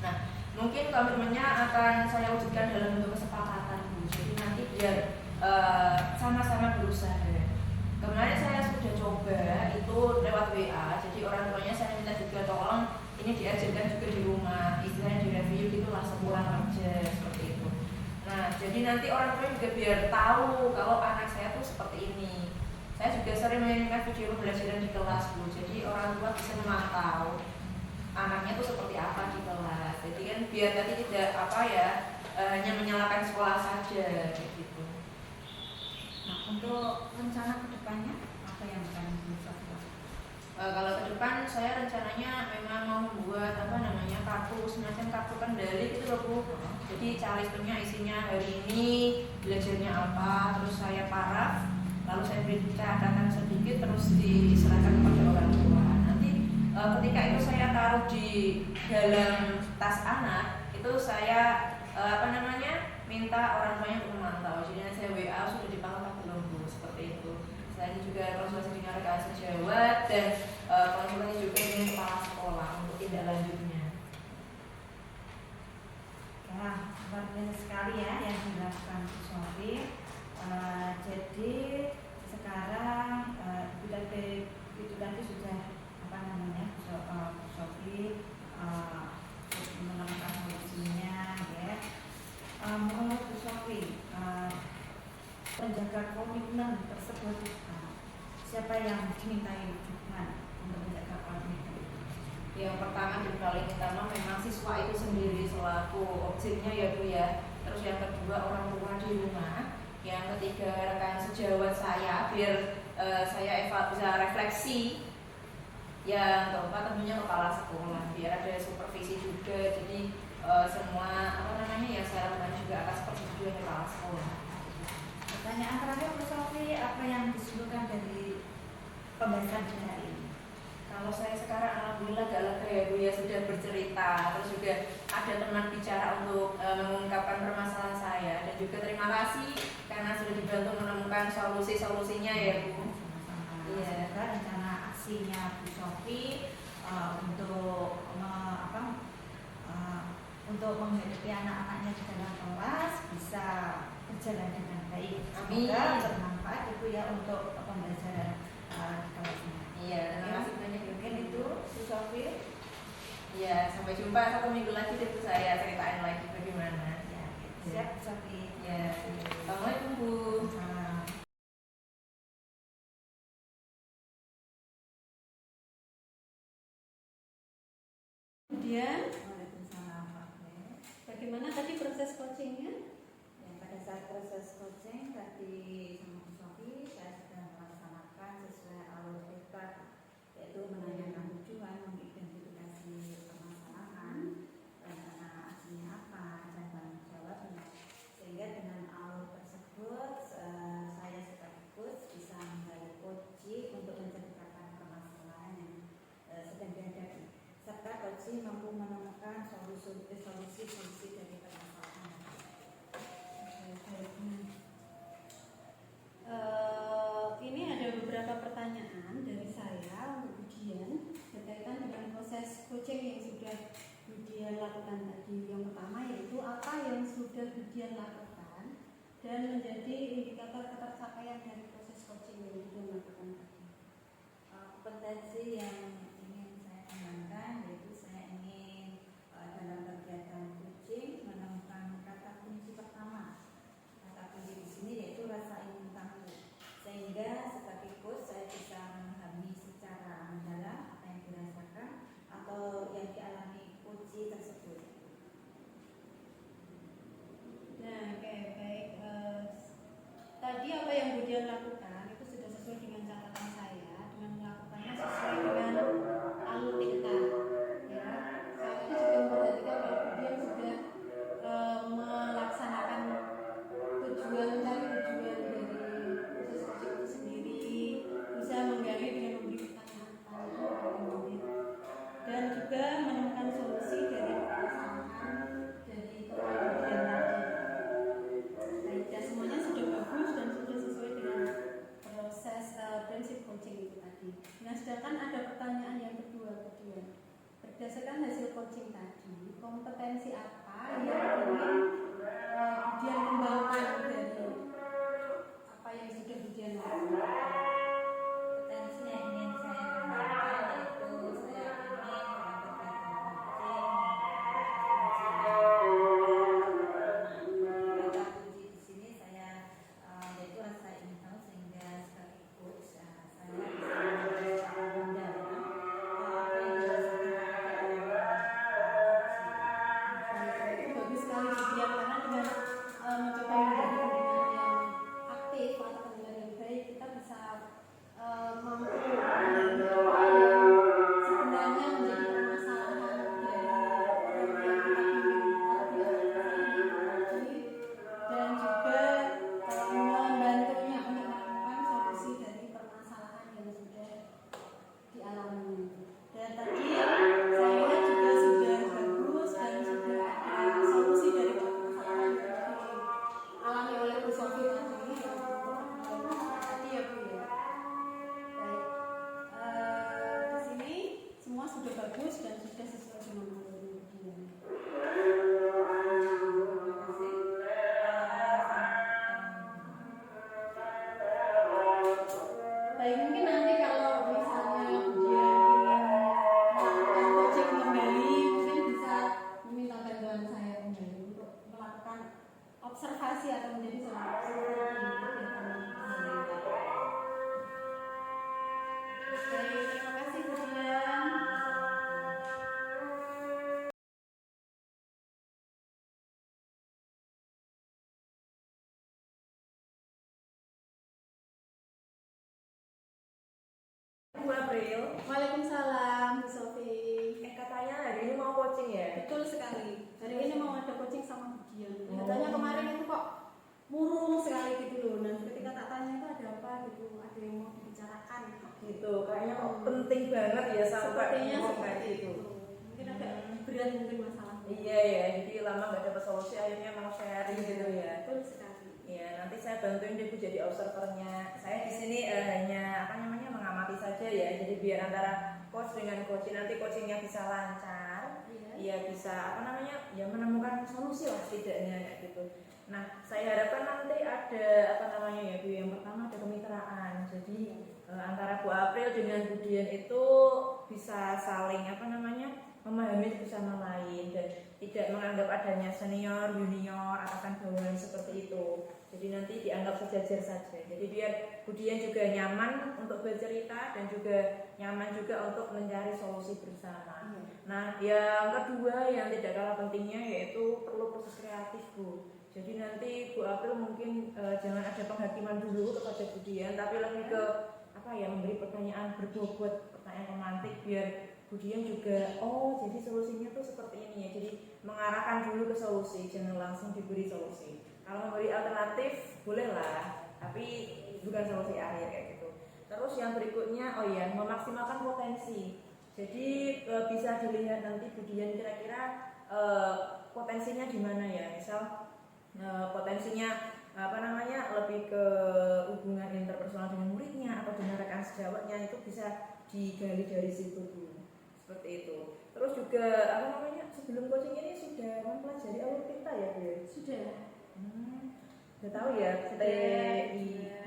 [SPEAKER 1] Nah mungkin komitmennya akan saya wujudkan dalam bentuk kesepakatan Bu. Jadi nanti biar sama-sama berusaha. Kemarin saya sudah coba itu lewat WA, jadi orang tuanya saya minta juga tolong ini diajarkan juga di rumah, istilahnya direview gitulah sepulang kerja seperti itu. Nah jadi nanti orang tua juga biar tahu kalau anak saya tuh seperti ini. Saya juga sering mengirimkan video pembelajaran di kelas Bu, jadi orang tua bisa memantau anaknya tuh seperti apa di kelas. Jadi kan biar tadi tidak hanya menyalahkan sekolah saja gitu.
[SPEAKER 2] Nah untuk rencana kedepannya apa yang akan Bu Sofi lakukan?
[SPEAKER 1] Kalau ke depan saya rencananya memang mau membuat kartu, semacam kartu kendali gitu loh Bu. Jadi calistunnya isinya hari ini belajarnya apa, terus saya paraf, lalu saya beri catatan sedikit, terus diserahkan kepada orang tua. Nanti ketika itu saya taruh di dalam tas anak, itu saya minta orang tuanya untuk memantau. Jadi saya WA sudah dipantau belum Bu, seperti itu. Selain juga konsultasi dengan rekan sejawat dan konsultasi juga dengan kepala sekolah untuk tindak lanjutnya.
[SPEAKER 2] Ya, luar biasa sekali ya yang dilakukan Bu Sofi. Jadi sekarang itu tadi sudah Bu Sofi menemukan solusinya ya. Menurut Bu Sofi, menjaga komitmen tersebut, siapa yang dimintai dukungan untuk menjaga komitmen?
[SPEAKER 1] Yang pertama dan paling utama memang siswa itu sendiri selaku objeknya ya Bu ya. Terus yang kedua orang tua di rumah. Yang ketiga rekan sejawat saya biar saya bisa refleksi. Yang keempat tentunya kepala sekolah biar ada supervisi juga. Jadi semua yang saya lakukan juga atas persetujuan kepala sekolah.
[SPEAKER 2] Pertanyaan terakhir Bu Sofi, apa yang disimpulkan dari pembahasan kita hari ini?
[SPEAKER 1] Kalau saya sekarang alhamdulillah gak lega ya Bu ya, sudah bercerita, terus juga ada teman bicara untuk mengungkapkan permasalahan saya, dan juga terima kasih karena sudah dibantu menemukan solusinya ya Bu.
[SPEAKER 2] Iya, rencana aksinya Bu Sofi untuk menghadapi anak-anaknya di dalam kelas bisa berjalan dengan baik. Semoga bermanfaat itu ya untuk pembelajaran di kelasnya.
[SPEAKER 1] Iya, terima kasih banyak.
[SPEAKER 2] Mungkin itu Bu Sofi.
[SPEAKER 1] Iya, sampai jumpa 1 minggu lagi deh Bu, saya ceritain lagi bagaimana.
[SPEAKER 2] Ya, siap Bu Sofi.
[SPEAKER 1] Ya, assalamualaikum Bu.
[SPEAKER 3] Kemudian bagaimana tadi proses coachingnya?
[SPEAKER 2] Ya, pada saat proses coaching tadi sama Bu Sofi saya sedang melaksanakan sesuai alur kita, yaitu menanyakan tujuan, mengidentifikasi permasalahan, rencana aksinya apa, dan tanggung jawabnya. Sehingga dengan alur tersebut saya sebagai coach bisa membantu coach untuk menceritakan permasalahan yang sedang dihadapi, serta coach mampu menemukan solusi dari permasalahan.
[SPEAKER 3] Budian lakukan dan menjadi indikator ketercapaian dari proses coaching yang Budian lakukan tadi?
[SPEAKER 2] Kompetensi yang ingin saya kembangkan yaitu saya ingin dalam kegiatan coaching menemukan kata kunci pertama. Kata kunci di sini yaitu rasa ingin tahu, sehingga sebagai coach saya bisa memahami secara mendalam apa yang dirasakan atau yang dialami coach tersebut.
[SPEAKER 3] Nah, oke, baik. Tadi apa yang Budian lakukan itu sudah sesuai dengan catatan saya, dengan melakukannya sesuai dengan alur tingkat. Ya, saya tadi juga memperhatikan kalau Budian sudah melaksanakan tujuan mencari tujuan dari proses coaching itu sendiri, bisa menggali dengan memberi pertanyaan-pertanyaan dan juga menemukan solusi dari permasalahan dari teman Budian tadi. Baik, dan semuanya sudah bagus dan sudah sesuai dengan proses prinsip coaching itu tadi. Nah, sedangkan ada pertanyaan yang kedua, Budian. Berdasarkan hasil coaching tadi, kompetensi apa yang ingin Budian kembangkan dari apa yang sudah Budian lakukan?
[SPEAKER 2] Potensi yang ingin saya kembangkan yaitu saya ingin dalam kegiatan coaching kata kunci di sini saya yaitu rasa ingin tahu, sehingga sebagai coach saya bisa mendalam apa yang dirasakan
[SPEAKER 3] Itu bagus sekali Budian, karena dengan mencoba menjadi pendengar yang aktif atau pendengar yang baik, kita bisa mampu memahami apa yang sebenarnya menjadi permasalahan dari orang yang kita bimbing atau di dan juga membantunya untuk menemukan solusi dari permasalahan yang sudah dialami. Dan tadi saya lihat juga sudah bagus dan sudah ada solusi dari permasalahan yang dialami oleh Bu Sofi tadi. Tadi ya Bu ya. Baik, di sini semua sudah bagus dan sudah sesuai dengan alur Budian. Baik, mungkin nanti kalau misalnya Budian ingin melakukan coaching kembali, mungkin bisa meminta bantuan saya kembali untuk melakukan observasi atau menjadi seorang observer di kegiatan ini. Baik, terima kasih Budian.
[SPEAKER 1] Bu April,
[SPEAKER 3] Waalaikumsalam Bu Sofi.
[SPEAKER 1] katanya hari ini mau coaching ya?
[SPEAKER 3] Betul sekali. Hari ini mau ada coaching sama Budian. Katanya kemarin itu kok murung sekali gitu loh. Nah, ketika tak tanya itu ada apa gitu, ada yang mau dibicarakan.
[SPEAKER 1] Gitu, kayaknya kok penting banget ya sampai
[SPEAKER 3] Sepertinya
[SPEAKER 1] ngomong
[SPEAKER 3] seperti
[SPEAKER 1] kayak
[SPEAKER 3] itu.
[SPEAKER 1] gitu.
[SPEAKER 3] Mungkin agak berat mungkin masalahnya.
[SPEAKER 1] Iya ya, jadi lama gak dapat solusi akhirnya mau sharing gitu ya.
[SPEAKER 3] Betul sekali.
[SPEAKER 1] Iya, nanti saya bantuin deh Bu jadi observernya. Saya di sini hanya mengamati saja ya. Jadi biar antara coach dengan coaching nanti coachingnya bisa lancar.
[SPEAKER 3] Iya.
[SPEAKER 1] Iya bisa menemukan solusi lah setidaknya kayak gitu. Nah, saya harapkan nanti ada ya Bu. Yang pertama ada kemitraan. Jadi antara Bu April dengan Budian itu bisa saling memahami satu sama lain dan tidak menganggap adanya senior, junior, atasan bawahan seperti itu. Jadi nanti dianggap sejajar saja. Jadi biar Budian juga nyaman untuk bercerita dan juga nyaman juga untuk mencari solusi bersama.
[SPEAKER 3] Iya.
[SPEAKER 1] Nah, yang kedua yang tidak kalah pentingnya yaitu perlu proses kreatif Bu. Jadi nanti Bu April mungkin jangan ada penghakiman dulu kepada Budian, tapi lebih ke memberi pertanyaan berbobot, pertanyaan romantik biar Budian juga jadi solusinya tuh seperti ini ya. Jadi mengarahkan dulu ke solusi, jangan langsung diberi solusi. Kalau memberi alternatif bolehlah, tapi bukan solusi akhir kayak gitu. Terus yang berikutnya memaksimalkan potensi. Jadi bisa dilihat nanti Budian kira-kira potensinya di mana ya. Misal potensinya lebih ke hubungan interpersonal dengan muridnya atau dengan rekan sejawatnya, itu bisa digali dari situ dulu. Seperti itu. Terus juga sebelum coaching ini sudah mempelajari alur kita ya Bu?
[SPEAKER 3] Sudah.
[SPEAKER 1] Udah tahu ya TI ya.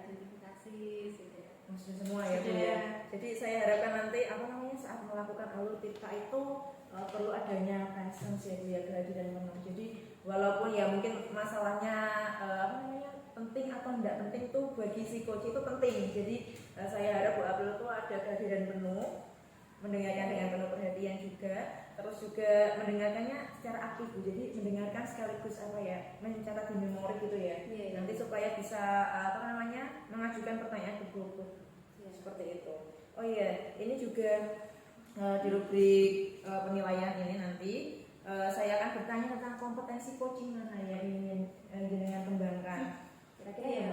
[SPEAKER 3] Identifikasi sudah.
[SPEAKER 1] Sudah semua ya Bu ya. Jadi saya harapkan nanti saat melakukan alur tirta itu perlu adanya presence ya Bu ya, kehadiran penuh. Jadi walaupun ya mungkin masalahnya penting atau tidak penting tuh bagi si coach itu penting. Jadi saya harap Bu April itu ada kehadiran penuh, mendengarkan dengan penuh perhatian juga, terus juga mendengarkannya secara aktif Bu. Jadi mendengarkan sekaligus mencatat di memori gitu ya. Nanti supaya bisa mengajukan pertanyaan ke guru seperti itu. Oh iya, ini juga di rubrik penilaian ini nanti saya akan bertanya tentang kompetensi coaching mana yang ingin dengan kembangkan. Kira-kira ya,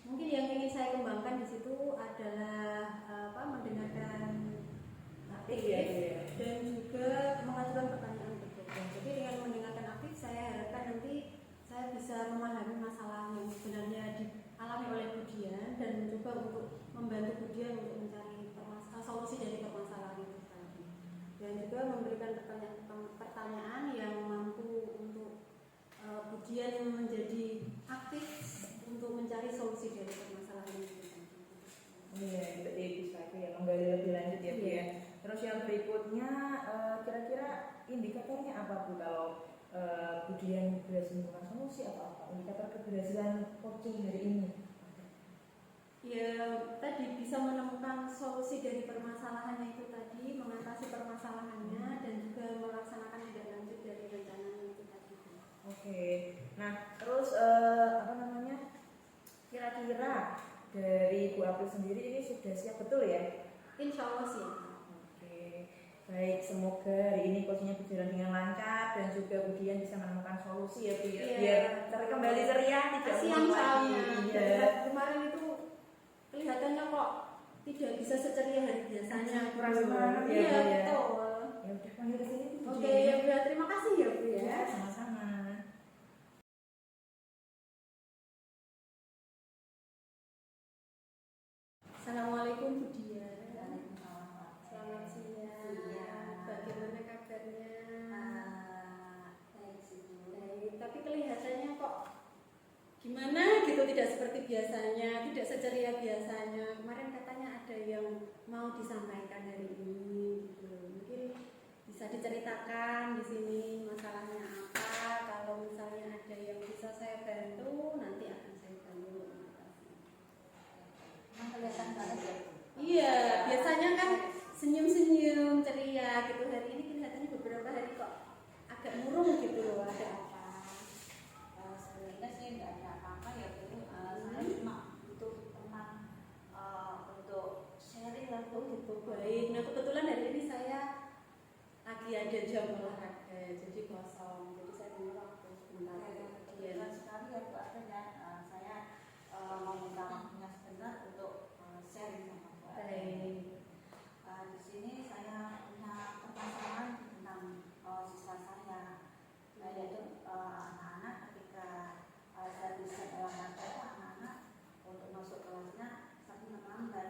[SPEAKER 3] mungkin yang ingin saya kembangkan di situ adalah mendengarkan aktif
[SPEAKER 1] ya.
[SPEAKER 3] Dan juga mengajukan pertanyaan ke guru. Jadi dengan mendengarkan aktif saya harapkan nanti saya bisa memahami masalah yang sebenarnya dialami oleh Budian dan mencoba untuk membantu Budian untuk mencari solusi dari permasalahan itu tadi. Dan juga memberikan pertanyaan yang mampu untuk Budian menjadi aktif untuk mencari solusi dari permasalahan itu tadi.
[SPEAKER 1] Iya, jadi bisa menggali lebih lanjut ya Bu ya. Terus yang berikutnya kira-kira indikatornya apa Bu kalau Budian berhasil menemukan solusi atau apa indikator keberhasilan coaching hari ini?
[SPEAKER 3] Ya tadi bisa menemukan solusi dari permasalahannya itu tadi, mengatasi permasalahannya dan juga melaksanakan tindak lanjut dari rencananya itu tadi.
[SPEAKER 1] Oke. Nah, terus kira-kira dari Bu April sendiri ini sudah siap betul ya?
[SPEAKER 3] Insya Allah siap.
[SPEAKER 1] Oke. Baik, semoga hari ini coachingnya berjalan dengan lancar dan juga Budian bisa menemukan solusi ya Bu ya. Biar kembali ceria, tidak
[SPEAKER 3] kasihan soalnya.
[SPEAKER 1] Iya.
[SPEAKER 3] Kemarin itu kelihatannya kok tidak bisa seceria hari biasanya.
[SPEAKER 1] Kurang semangat ya Bu
[SPEAKER 3] Iya,
[SPEAKER 1] ya.
[SPEAKER 3] betul.
[SPEAKER 1] Ya udah panggil ke sini Bu.
[SPEAKER 3] Oke, ya Bu, terima kasih ya Bu ya.
[SPEAKER 1] Sama-sama.
[SPEAKER 3] Assalamualaikum Bu Dian. Selamat siang. Bagaimana kabarnya? Baik, tapi kelihatannya kok gimana gitu, tidak seperti biasanya, tidak seceria biasanya. Kemarin katanya ada yang mau disampaikan hari ini gitu. Mungkin bisa diceritakan di sini masalahnya apa. Kalau misalnya ada yang bisa saya bantu, nanti akan saya bantu.
[SPEAKER 2] Kelihatan banget ya.
[SPEAKER 3] Iya, biasanya kan senyum-senyum, ceria gitu. Hari ini kelihatannya beberapa hari kok agak murung gitu loh. Ada apa?
[SPEAKER 2] Sebenarnya sih nggak ada apa-apa ya Bu. Saya cuma butuh teman untuk sharing lah Bu.
[SPEAKER 3] Gitu, baik. Nah kebetulan hari ini saya lagi ada jam olahraga, jadi kosong. Jadi saya punya waktu sebentar.
[SPEAKER 2] Kebetulan sekali ya Bu, akhirnya saya mau minta waktunya sebentar untuk sharing sama Bu.
[SPEAKER 3] Baik.
[SPEAKER 2] Di sini saya punya permasalahan tentang siswa saya, yaitu anak-anak ketika saya bisa olahraga itu anak-anak untuk masuk kelasnya tapi melambat.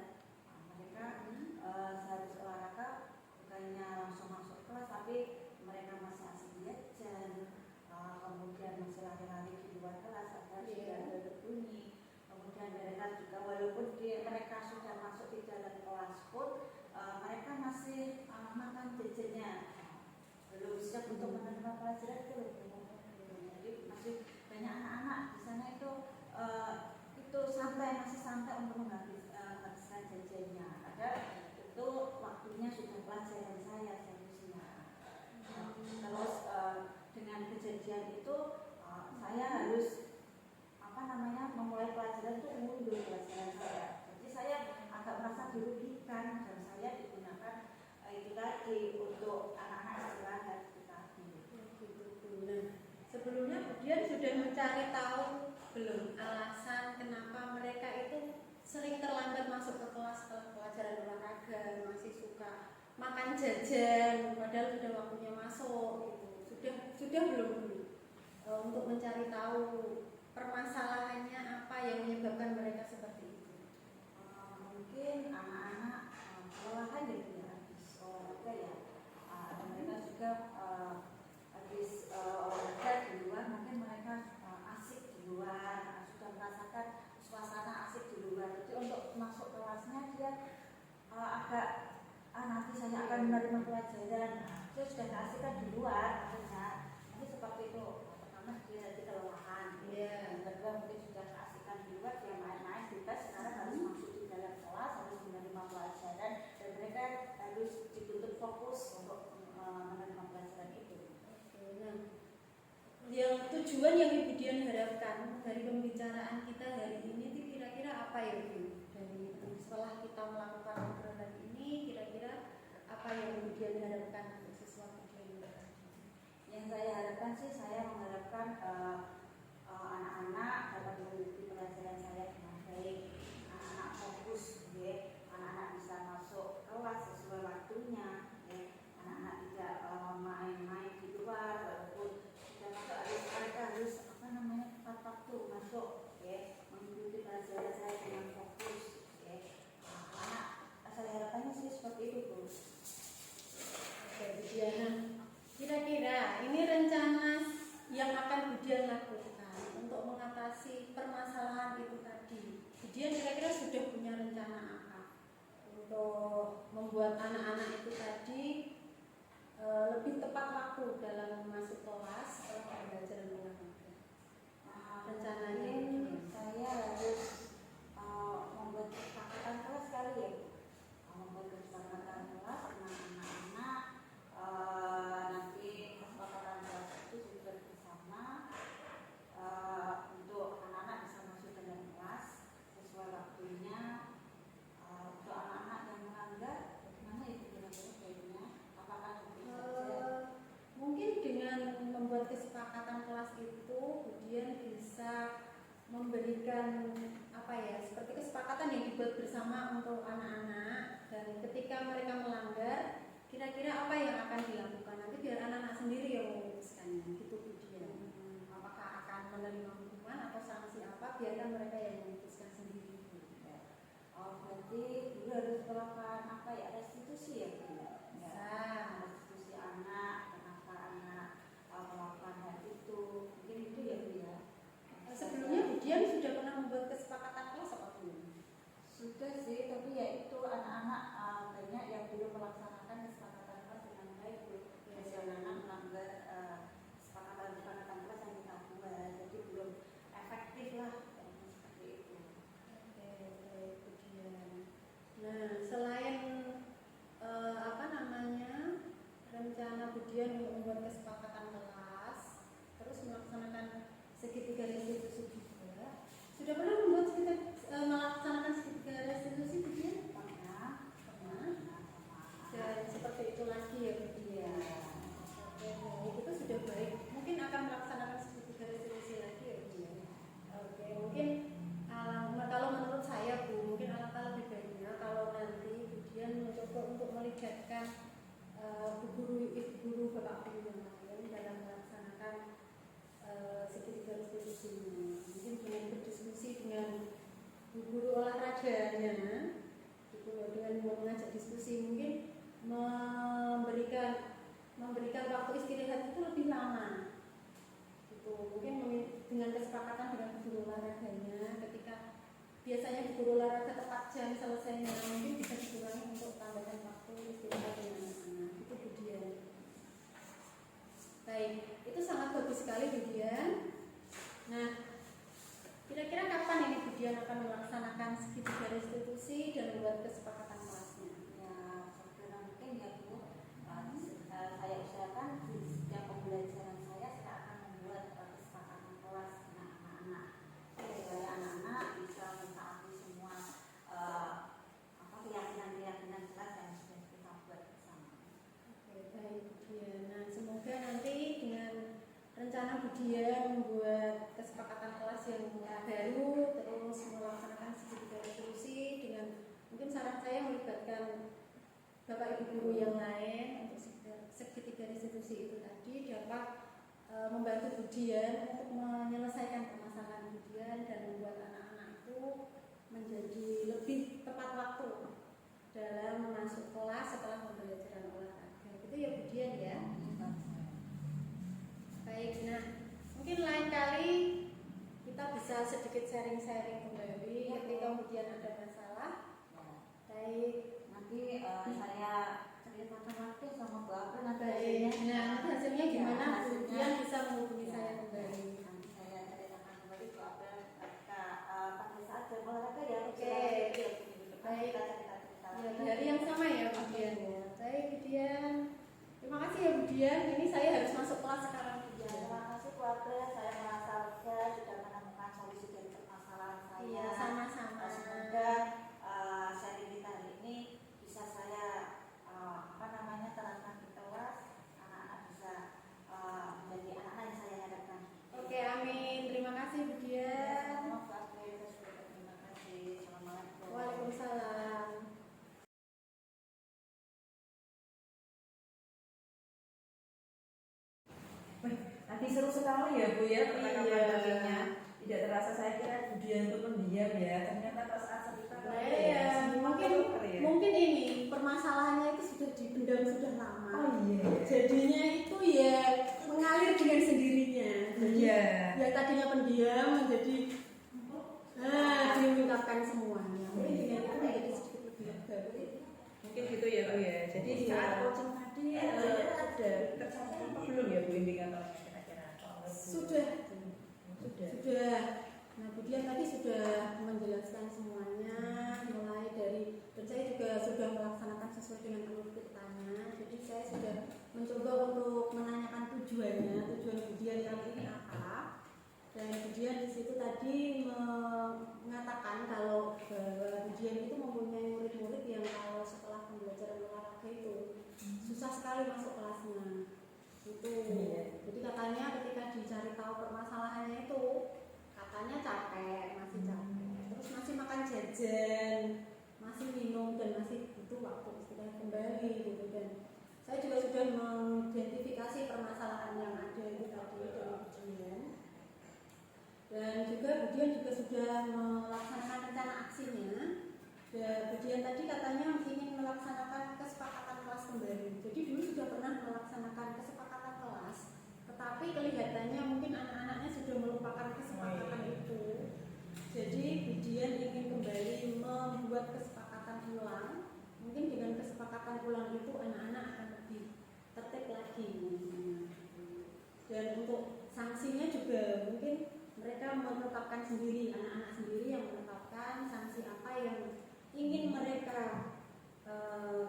[SPEAKER 2] Mereka sehabis olahraga bukannya langsung masuk kelas tapi mereka masih asik jajan, kemudian masih lari-lari di luar kelas agar tidak ada berbunyi. Kemudian mereka juga walaupun mereka sudah masuk di dalam kelas pun mereka masih makan jajannya, belum siap untuk menerima pelajaran itu. Jadi masih banyak anak-anak di sana itu masih santai untuk menghabiskan jajannya. Ada itu waktunya sudah pelajaran saya seharusnya. Terus dengan kejadian itu saya harus memulai pelajaran itu mundur pelajaran saya. Jadi saya agak merasa dirugikan dan saya digunakan itu tadi untuk anak-anak istirahat itu tadi.
[SPEAKER 3] Nah, sebelumnya Budian sudah mencari tahu belum alasan kenapa mereka itu sering terlambat masuk ke kelas pelajaran olahraga, masih suka makan jajan padahal sudah waktunya masuk gitu. Sudah belum untuk mencari tahu permasalahannya apa yang menyebabkan mereka seperti itu?
[SPEAKER 2] Mungkin anak-anak kelelahan ya habis olahraga ya, atau mereka juga habis olahraga di luar mungkin menerima pelajaran. Saya sudah kasihkan di luar, maksudnya nanti seperti itu. Pertama dia nanti kelelahan, yang kedua mungkin sudah kasihkan di luar, dia main-main bebas. Sekarang harus masuk di dalam kelas, harus menerima pelajaran, dan mereka harus dituntut fokus untuk menerima pelajaran itu.
[SPEAKER 3] Nah, yang tujuan yang Ibu Dian harapkan dari pembicaraan kita hari ini itu kira-kira apa ya Bu? Dari setelah kita melakukan obrolan ini, kira-kira apa yang Ibu Dian harapkan untuk siswa Bu Dian?
[SPEAKER 2] Yang saya harapkan sih, saya mengharapkan anak-anak dapat mengikuti pelajaran saya dengan baik, anak-anak fokus, ya. Anak-anak bisa masuk kelas sesuai waktunya, ya. Anak-anak tidak main-main di luar, walaupun sudah masuk mereka harus tepat waktu masuk, ya, mengikuti pelajaran saya dengan fokus, ya. Anak saya harapannya sih seperti itu, Bu.
[SPEAKER 3] Oke, Bu Diana. Kira-kira ini rencana yang akan Bu Dian lakukan untuk mengatasi permasalahan itu tadi. Bu Dian kira-kira sudah punya rencana apa untuk membuat anak-anak itu tadi lebih tepat waktu dalam masuk kelas setelah pembelajaran mengajar? Rencananya
[SPEAKER 2] saya harus membuat kesepakatan kelas kali ya, membuat kesepakatan kelas dengan anak-anak. Nanti kesepakatan kelas itu juga bersama untuk anak-anak bisa masuk ke dalam kelas sesuai waktunya. Untuk anak-anak yang melanggar, bagaimana itu kira-kira baiknya? Apakah
[SPEAKER 3] mungkin dengan membuat kesepakatan kelas itu kemudian bisa memberikan apa ya, seperti kesepakatan yang dibuat bersama untuk anak-anak, dan ketika mereka melanggar kira-kira apa yang akan dilakukan nanti biar anak-anak sendiri yang memutuskannya gitu Bu Dian. Apakah akan menerima hukuman atau sanksi apa, biarkan mereka yang memutuskan sendiri.
[SPEAKER 2] berarti dulu harus melakukan apa ya, restitusi ya Bu? Restitusi anak, kenapa anak melakukan hal itu, mungkin itu ya Bu ya.
[SPEAKER 3] Sebelumnya Bu Dian sudah pernah membuat kesepakatan kelas apa belum?
[SPEAKER 2] Sudah sih, tapi ya itu anak-anak banyak yang belum melaksanakan kesepakatan kelas dengan baik Bu. Biasanya anak melanggar kesepakatan kelas yang kita buat, jadi belum efektif lah seperti itu.
[SPEAKER 3] Oke, baik Bu Dian. Nah, selain rencana Bu Dian untuk membuat kesepakatan kelas, terus melaksanakan segitiga restitusi juga, sudah pernah melaksanakan segitiga restitusi Bu Dian? Pernah. Dan seperti itu lagi ya Bu Dian. Oke, baik, itu sudah baik. Mungkin akan melaksanakan segitiga restitusi lagi ya Bu Dian. Oke, mungkin kalau menurut saya Bu, mungkin alangkah lebih baiknya kalau nanti Bu Dian mencoba untuk melibatkan Bu guru, ibu guru, bapak guru yang lain dalam melaksanakan segitiga restitusi ini. Mungkin dengan berdiskusi dengan Bu guru olahraganya, gitu loh, dengan mengajak diskusi, mungkin memberikan waktu istirahat itu lebih lama. Gitu. Mungkin dengan kesepakatan dengan Bu guru olahraganya, ketika biasanya Bu guru olahraga tepat jam selesainya, mungkin bisa dikurangi untuk tambahan waktu istirahat dengan anak-anak. Itu Bu Dian. Baik, itu sangat bagus sekali Bu Dian. Nah, kira-kira kapan ini Bu Dian akan melaksanakan segitiga restitusi dan membuat kesepakatan kelasnya?
[SPEAKER 2] Ya, segera mungkin ya Bu. Saya usahakan di setiap pembelajaran saya akan membuat kesepakatan kelas dengan anak-anak, supaya anak-anak bisa mentaati semua keyakinan-keyakinan kelas yang sudah kita buat bersama.
[SPEAKER 3] Oke, baik Bu Dian. Nah, semoga nanti dengan rencana Bu Dian membuat kesepakatan kelas yang baru, terus melaksanakan segitiga restitusi dengan mungkin saran saya melibatkan Bapak Ibu guru yang lain untuk segitiga restitusi itu tadi dapat membantu Bu Dian untuk menyelesaikan permasalahan Bu Dian dan membuat anak-anak itu menjadi lebih tepat waktu dalam masuk kelas setelah pembelajaran olahraga. Itu ya Bu Dian ya. Baik, nah mungkin lain kali kita bisa sedikit sharing-sharing kembali ketika Bu Dian ada masalah. Baik.
[SPEAKER 2] Nanti saya cerita diceritakan waktu sama Bu April nanti
[SPEAKER 3] Baik.
[SPEAKER 2] hasilnya.
[SPEAKER 3] Nah, nanti hasilnya
[SPEAKER 2] Ya,
[SPEAKER 3] gimana?
[SPEAKER 2] hasilnya.
[SPEAKER 3] Kemudian bisa menghubungi
[SPEAKER 2] Ya,
[SPEAKER 3] saya kembali.
[SPEAKER 2] nanti saya ceritakan kembali Bu April ketika pada saat jam olahraga ya.
[SPEAKER 3] Oke. Baik.
[SPEAKER 2] Kita cerita-cerita.
[SPEAKER 3] Ya, di hari yang sama ya, Bu Dian. Baik, Bu Dian. Terima kasih ya, Bu Dian. Ini saya harus masuk kelas sekarang, Bu
[SPEAKER 2] Ya,
[SPEAKER 3] Dian.
[SPEAKER 2] terima kasih Bu April. Saya merasa lega sudah menemukan solusi dari permasalahan saya.
[SPEAKER 3] Iya, sama-sama.
[SPEAKER 2] Semoga sharing kita hari ini bisa saya terangkan di kelas, anak-anak bisa menjadi anak-anak yang saya harapkan.
[SPEAKER 3] Oke, amin. Terima kasih, Bu Dian.
[SPEAKER 2] Terima kasih. Assalamualaikum.
[SPEAKER 3] Waalaikumsalam.
[SPEAKER 1] Nanti seru sekali ya Bu ya percakapan
[SPEAKER 3] Iya.
[SPEAKER 1] tadinya. Tidak terasa, saya kira Bu Dian itu pendiam ya. Ternyata pas saat cerita
[SPEAKER 3] Ya, mungkin ini permasalahannya itu sudah dipendam sudah lama.
[SPEAKER 1] Oh iya.
[SPEAKER 3] Jadinya itu ya mengalir dengan sendirinya. Jadi
[SPEAKER 1] Iya.
[SPEAKER 3] ya tadinya pendiam menjadi diungkapkan semuanya. Mungkin dengan itu menjadi sedikit lebih lega.
[SPEAKER 1] Mungkin gitu ya Bu ya. Jadi
[SPEAKER 3] Iya.
[SPEAKER 1] saat coaching tadi sudah tercapai apa belum ya Bu indikatornya kira-kira?
[SPEAKER 3] Sudah.
[SPEAKER 1] Sudah.
[SPEAKER 3] Nah, kemudian tadi sudah menjelaskan semuanya, mulai dari, dan saya juga sudah melaksanakan sesuai dengan alur kitanya. Jadi saya sudah mencoba untuk menanyakan tujuan kemudian kali ini apa. Dan kemudian di situ tadi mengatakan kalau kemudian itu mempunyai murid-murid yang kalau setelah pembelajaran olahraga itu susah sekali masuk kelasnya. Itu.
[SPEAKER 1] Iya.
[SPEAKER 3] Jadi katanya ketika dicari tahu permasalahannya itu katanya capek, terus masih makan jajan, masih minum dan masih butuh waktu istirahat kembali gitu. Dan saya juga sudah mengidentifikasi permasalahan yang ada itu tadi dari ujian. Dan juga Budian juga sudah melaksanakan rencana aksinya. Dan Budian tadi katanya ingin melaksanakan kesepakatan kelas kembali. Jadi dulu sudah pernah melaksanakan kesepakatan kelas, tetapi kelihatannya mungkin anak-anaknya sudah melupakan kesepakatan itu. Jadi Budian ingin kembali membuat kesepakatan ulang. Mungkin dengan kesepakatan ulang itu anak-anak akan lebih tertib lagi. Dan untuk sanksinya juga mungkin mereka menetapkan sendiri, anak-anak sendiri yang menetapkan sanksi apa yang ingin mereka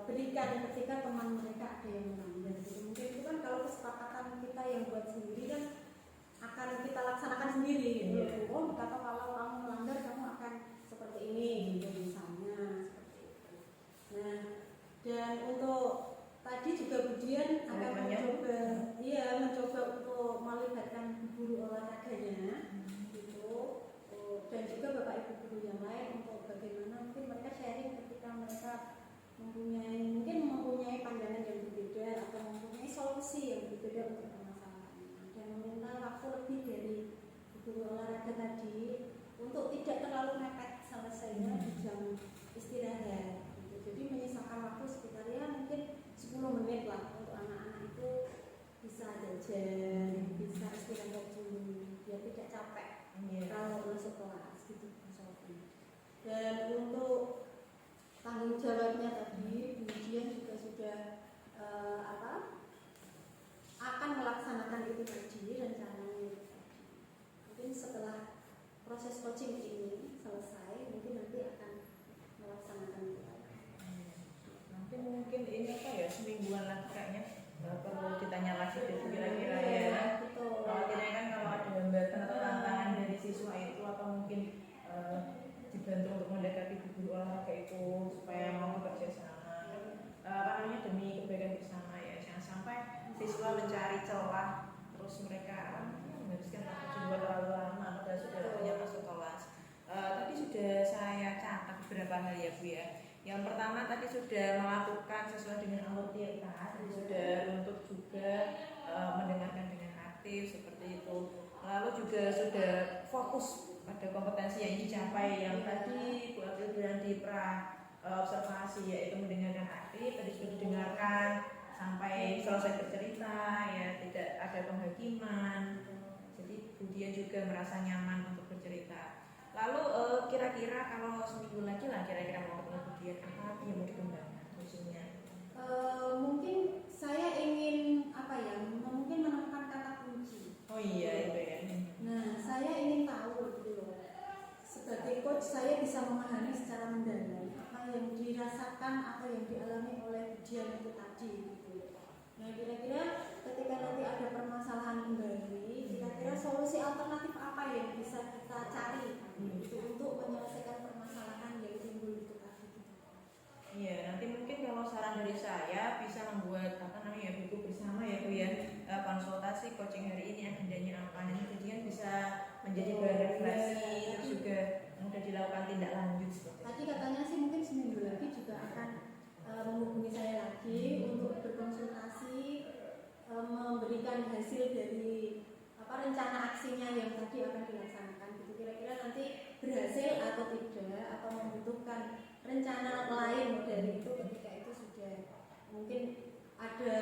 [SPEAKER 3] berikan ketika teman mereka ada yang melanggar. Jadi mungkin itu kan kalau kesepakatan kita yang buat sendiri kan akan kita laksanakan sendiri gitu. Oh, kata kalau kamu melanggar kamu akan seperti ini gitu misalnya seperti itu. Nah, dan untuk tadi juga Budian akan mencoba untuk melibatkan guru olahraganya gitu. Dan juga Bapak Ibu guru yang lain untuk bagaimana mungkin mereka sharing ketika mereka mempunyai pandangan yang berbeda atau mempunyai solusi yang berbeda untuk permasalahan, dan meminta waktu lebih dari guru olahraga tadi untuk tidak terlalu mepet selesainya di jam istirahat gitu. Jadi menyisakan waktu sekitar ya mungkin 10 menit lah untuk anak-anak itu bisa jajan, bisa istirahat dulu biar tidak capek kalau masuk kelas gitu. Dan untuk tanggung jawabnya tadi Budian juga sudah akan melaksanakan itu tadi, rencananya itu tadi. Mungkin setelah proses coaching ini selesai mungkin nanti akan melaksanakan itu tadi.
[SPEAKER 1] Mungkin ini apa ya, semingguan lah kayaknya perlu ditanya lagi deh kira-kira ya.
[SPEAKER 3] Betul.
[SPEAKER 1] Kalau kita kan kalau ada hambatan atau tantangan dari siswa itu atau mungkin dibantu untuk mendekati guru olahraga itu supaya mau bekerja sama demi kebaikan bersama ya, jangan sampai siswa mencari celah terus mereka menghabiskan waktu di luar terlalu lama padahal sudah waktunya masuk kelas. Tadi sudah saya catat beberapa hal ya Bu ya. Yang pertama tadi sudah melakukan sesuai dengan alur kita, sudah untuk juga mendengarkan dengan aktif seperti itu. Lalu juga sudah fokus pada kompetensi yang dicapai yang tadi Bu April bilang di observasi, yaitu mendengarkan aktif, tadi sudah didengarkan sampai selesai bercerita ya, tidak ada penghakiman. Jadi Budian juga merasa nyaman untuk bercerita. Lalu kira-kira kalau seminggu lagi lah kira-kira mau ketemu Budian apa yang mau dikembangkan khususnya?
[SPEAKER 3] Mungkin saya ingin apa ya, mungkin menemukan kata kunci.
[SPEAKER 1] Oh iya itu ya.
[SPEAKER 3] Nah, saya ingin tahu gitu loh. Sebagai coach saya bisa memahami secara mendalam apa yang dirasakan, apa yang dialami oleh ujian itu tadi gitu. Nah, kira-kira ketika nanti ada permasalahan kembali, kira-kira solusi alternatif apa yang bisa kita cari gitu, untuk menyelesaikan permasalahan yang timbul itu tadi gitu.
[SPEAKER 1] Iya, nanti mungkin kalau saran dari saya bisa membuat buku bersama ya Bu ya, konsultasi coaching hari ini agendanya apa, nanti jadi kan bisa menjadi bahan refleksi, terus juga mudah dilakukan tindak lanjut seperti itu.
[SPEAKER 3] Tadi katanya sih mungkin seminggu lagi juga akan menghubungi saya lagi untuk berkonsultasi, memberikan hasil dari rencana aksinya yang tadi akan dilaksanakan gitu. Kira-kira nanti berhasil atau tidak, atau membutuhkan rencana lain dari itu ketika itu sudah mungkin ada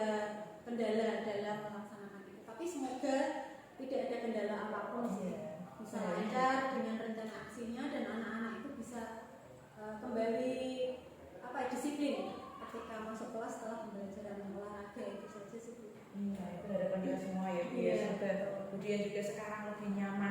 [SPEAKER 3] kendala dalam melaksanakan itu. Tapi semoga tidak ada kendala apapun sih. Bisa lancar dengan rencana aksinya dan anak-anak itu bisa kembali disiplin ketika masuk kelas setelah pembelajaran olahraga. Itu saja sih Bu.
[SPEAKER 1] Iya, itu harapan kita semua ya Bu ya. Semoga kemudian juga sekarang lebih nyaman